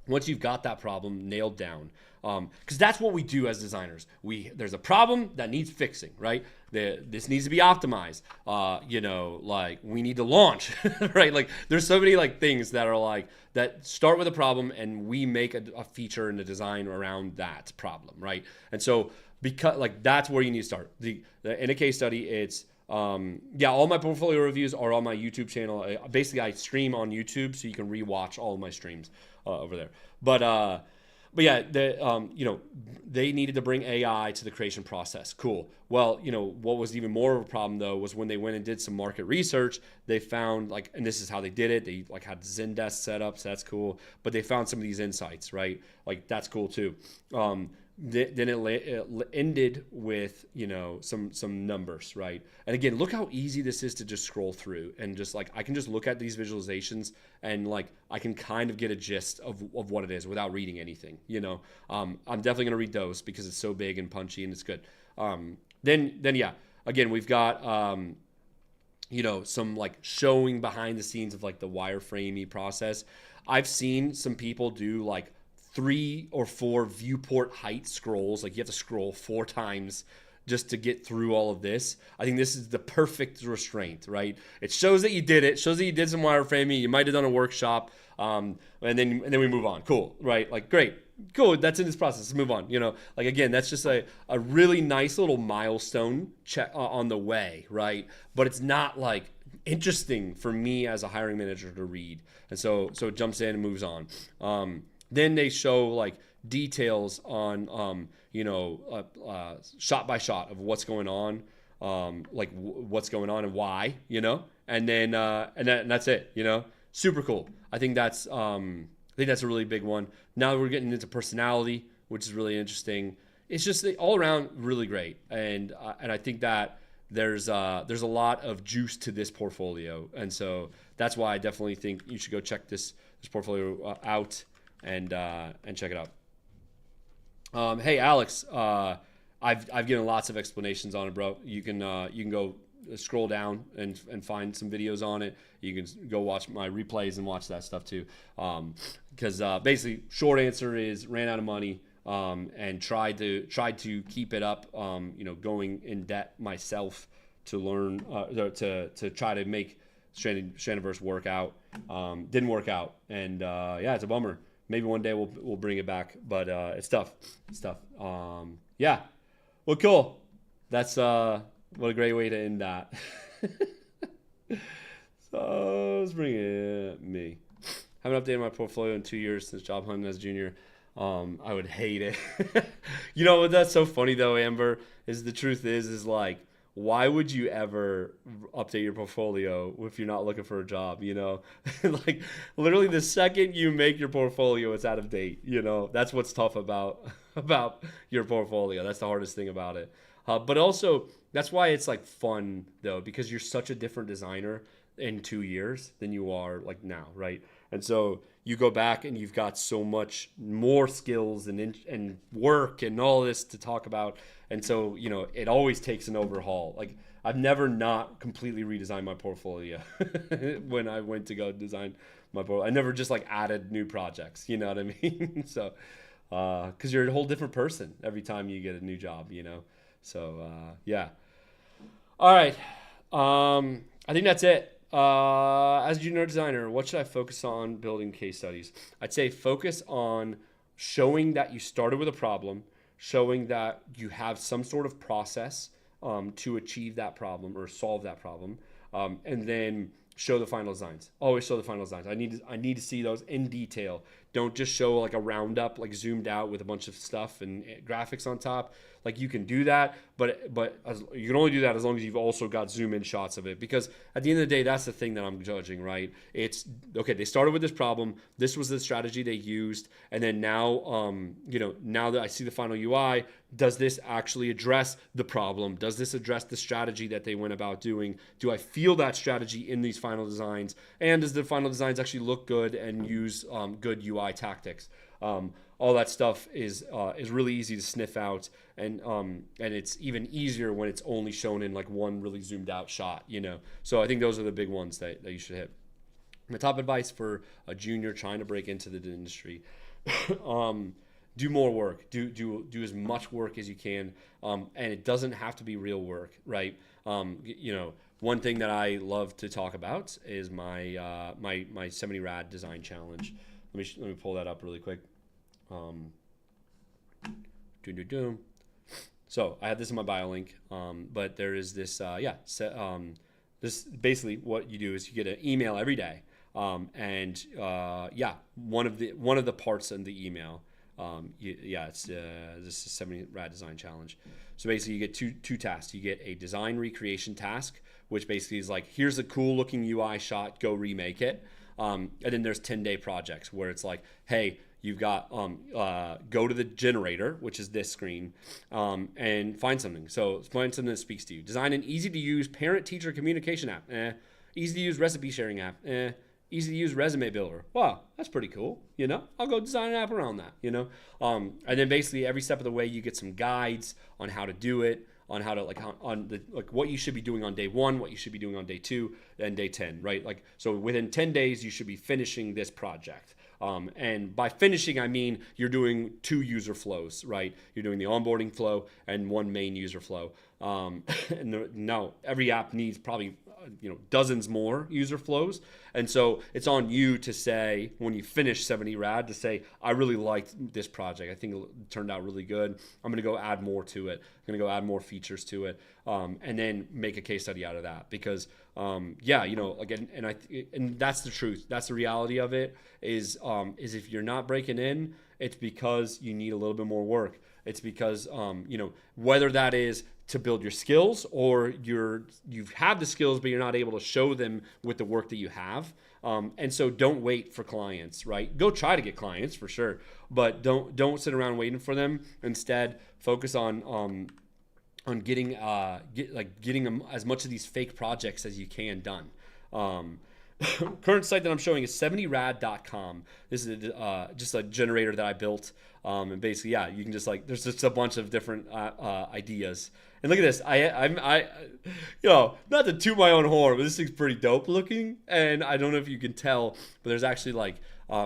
Once you've got that problem nailed down, because that's what we do as designers. There's a problem that needs fixing, right? This needs to be optimized. Like we need to launch, right? Like there's so many like things that are like that start with a problem, and we make a feature and a design around that problem, right? And so because like that's where you need to start. In a case study, it's all my portfolio reviews are on my YouTube channel. Basically, I stream on YouTube, so you can rewatch all of my streams over there. But yeah, they needed to bring AI to the creation process. Cool. Well, what was even more of a problem though was when they went and did some market research, they found like, and this is how they did it. They like had Zendesk set up, so that's cool. But they found some of these insights, right? Like that's cool too. Then it ended with some numbers, right? And again, look how easy this is to just scroll through and just like I can just look at these visualizations and like I can kind of get a gist of what it is without reading anything. I'm definitely gonna read those because it's so big and punchy and it's good. Then yeah, again we've got some like showing behind the scenes of like the wireframey process. I've seen some people do like 3 or 4 viewport height scrolls. Like you have to scroll 4 times just to get through all of this. I think this is the perfect restraint, right? It shows that you did it. Shows that you did some wireframing. You might have done a workshop, and then we move on. Cool, right? Like great, cool. That's in this process. Let's move on. Like again, that's just a really nice little milestone check on the way, right? But it's not like interesting for me as a hiring manager to read, and so it jumps in and moves on. Then they show like details on, shot by shot of what's going on, what's going on and why, and then and that's it, super cool. I think that's a really big one. Now we're getting into personality, which is really interesting. It's just all around really great, and I think that there's a lot of juice to this portfolio, and so that's why I definitely think you should go check this portfolio out. And check it out. Hey Alex, I've given lots of explanations on it, bro. You can go scroll down and find some videos on it. You can go watch my replays and watch that stuff too. Because basically, short answer is ran out of money and tried to keep it up. Going in debt myself to learn to try to make Strandiverse work out. Didn't work out, and it's a bummer. Maybe one day we'll bring it back, but it's tough. It's tough. Yeah. Well, cool. That's what a great way to end that. So let's bring it me. Haven't updated my portfolio in 2 years since job hunting as a junior. I would hate it. That's so funny though, Amber, is the truth is like, why would you ever update your portfolio if you're not looking for a job, Like literally the second you make your portfolio, it's out of date, That's what's tough about your portfolio. That's the hardest thing about it. But also that's why it's like fun though, because you're such a different designer in 2 years than you are like now, right? And so you go back and you've got so much more skills and work and all this to talk about. And so, it always takes an overhaul. Like I've never not completely redesigned my portfolio when I went to go design my portfolio. I never just like added new projects, you know what I mean? So, because you're a whole different person every time you get a new job, you know? So, yeah. All right. I think that's it. As a junior designer, what should I focus on building case studies? I'd say focus on showing that you started with a problem, showing that you have some sort of process to achieve that problem or solve that problem, and then show the final designs. Always show the final designs. I need to see those in detail. Don't just show like a roundup, like zoomed out with a bunch of stuff and graphics on top. Like you can do that, but you can only do that as long as you've also got zoom in shots of it. Because at the end of the day, that's the thing that I'm judging, right? It's okay. They started with this problem. This was the strategy they used, and then now, now that I see the final UI, does this actually address the problem? Does this address the strategy that they went about doing? Do I feel that strategy in these final designs? And does the final designs actually look good and use good UI tactics? All that stuff is really easy to sniff out, and it's even easier when it's only shown in like one really zoomed out shot, you know. So I think those are the big ones that you should hit. My top advice for a junior trying to break into the industry: do more work, do as much work as you can, and it doesn't have to be real work, right? One thing that I love to talk about is my my 70 rad design challenge. Let me pull that up really quick. So I have this in my bio link, but there is this, this basically what you do is you get an email every day, and one of the parts in the email, it's this is 70 rad design challenge. So basically you get two tasks. You get a design recreation task, which basically is like, here's a cool looking UI shot, go remake it. And then there's 10-day projects where it's like, hey, you've got go to the generator, which is this screen, and find something. So find something that speaks to you. Design an easy-to-use parent-teacher communication app. Easy-to-use recipe sharing app. Easy-to-use resume builder. Wow, that's pretty cool. You know, I'll go design an app around that. You know, and then basically every step of the way you get some guides on how to do it, on how to like what you should be doing on day 1, what you should be doing on day 2, and day 10, right? Like, so within 10 days you should be finishing this project. And by finishing, I mean you're doing 2 user flows, right? You're doing the onboarding flow and 1 main user flow. Now every app needs probably dozens more user flows, and so it's on you to say, when you finish 70 rad, to say, I really liked this project, I think it turned out really good, I'm going to go add more to it, I'm going to go add more features to it, and then make a case study out of that. Because again, and that's the truth, that's the reality of it, is if you're not breaking in, it's because you need a little bit more work. It's because whether that is to build your skills, or you've had the skills but you're not able to show them with the work that you have. And so don't wait for clients, right? Go try to get clients for sure, but don't sit around waiting for them. Instead, focus on getting as much of these fake projects as you can done. Current site that I'm showing is 70rad.com. This is just a generator that I built. And basically, you can just there's just a bunch of different ideas. And look at this. I not to toot my own horn, but this thing's pretty dope looking. And I don't know if you can tell, but there's actually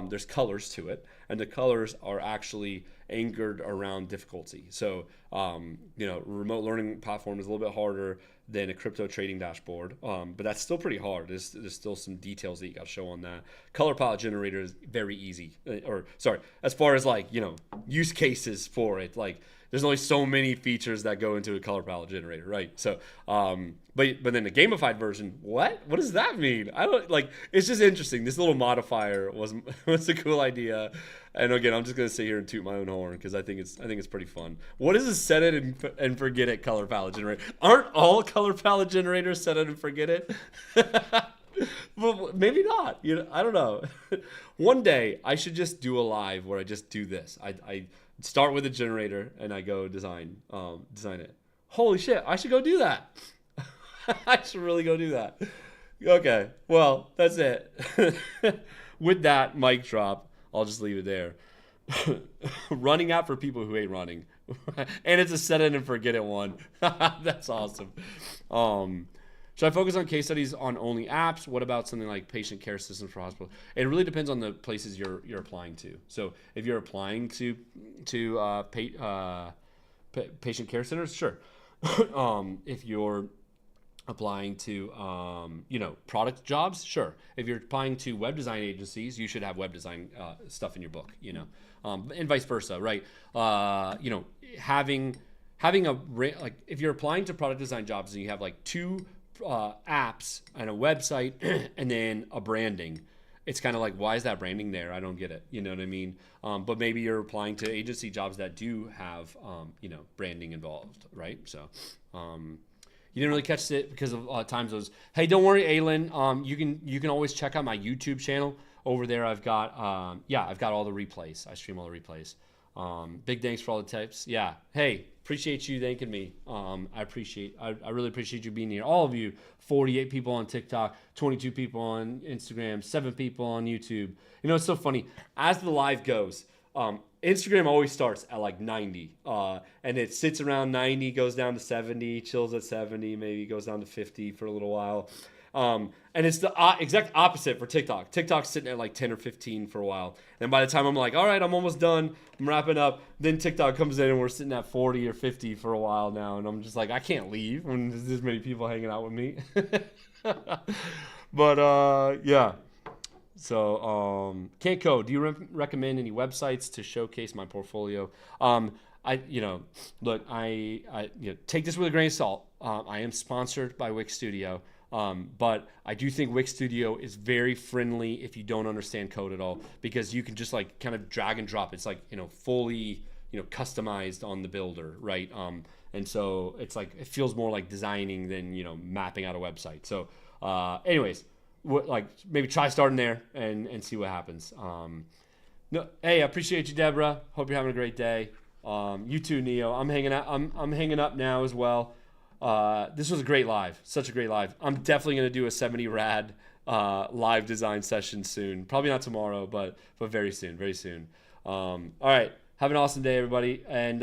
there's colors to it, and the colors are actually anchored around difficulty. So, remote learning platform is a little bit harder than a crypto trading dashboard, but that's still pretty hard. There's still some details that you got to show on that. Color palette generator is very easy, as far as use cases for it, there's only so many features that go into a color palette generator, right? So, but then the gamified version, what does that mean? I don't it's just interesting. This little modifier was a cool idea. And again, I'm just gonna sit here and toot my own horn because I think it's pretty fun. What is a set it and forget it color palette generator? Aren't all color palette generators set it and forget it? Well, maybe not. I don't know. One day I should just do a live where I just do this. I start with a generator and I go design it. Holy shit! I should go do that. I should really go do that. Okay. Well, that's it. With that mic drop, I'll just leave it there. Running app for people who hate running. And it's a set it and forget it one. That's awesome. Should I focus on case studies on only apps? What about something like patient care systems for hospitals? It really depends on the places you're applying to. So if you're applying to patient care centers, sure. If you're applying to product jobs, sure. If you're applying to web design agencies, you should have web design stuff in your book, and vice versa, right? Having like if you're applying to product design jobs and you have like two apps and a website and then a branding, it's kind of like, why is that branding there? I don't get it. You know what I mean? But maybe you're applying to agency jobs that do have branding involved, right? So you didn't really catch it because of times those. Hey, don't worry, Aylin. You can always check out my YouTube channel over there. I've got all the replays. I stream all the replays. Big thanks for all the tips. Yeah. Hey, appreciate you thanking me. I really appreciate you being here. All of you, 48 people on TikTok, 22 people on Instagram, 7 people on YouTube. It's so funny. As the live goes, Instagram always starts at like 90, and it sits around 90, goes down to 70, chills at 70, maybe goes down to 50 for a little while. And it's the exact opposite for TikTok. TikTok's sitting at like 10 or 15 for a while. And by the time I'm like, all right, I'm almost done, I'm wrapping up, then TikTok comes in and we're sitting at 40 or 50 for a while now. And I'm just like, I can't leave when there's this many people hanging out with me. But yeah. So Can't Code, do you recommend any websites to showcase my portfolio? Take this with a grain of salt. I am sponsored by Wix Studio. But I do think Wix Studio is very friendly if you don't understand code at all, because you can just like kind of drag and drop. It's like, fully, customized on the builder, right? And so it's like, it feels more like designing than, mapping out a website. So, anyways, maybe try starting there and see what happens. Hey, I appreciate you, Deborah. Hope you're having a great day. You too, Neo. I'm hanging out. I'm hanging up now as well. This was a great live, such a great live. I'm definitely going to do a 70 rad live design session soon. Probably not tomorrow, but very soon, very soon. All right. Have an awesome day, everybody. And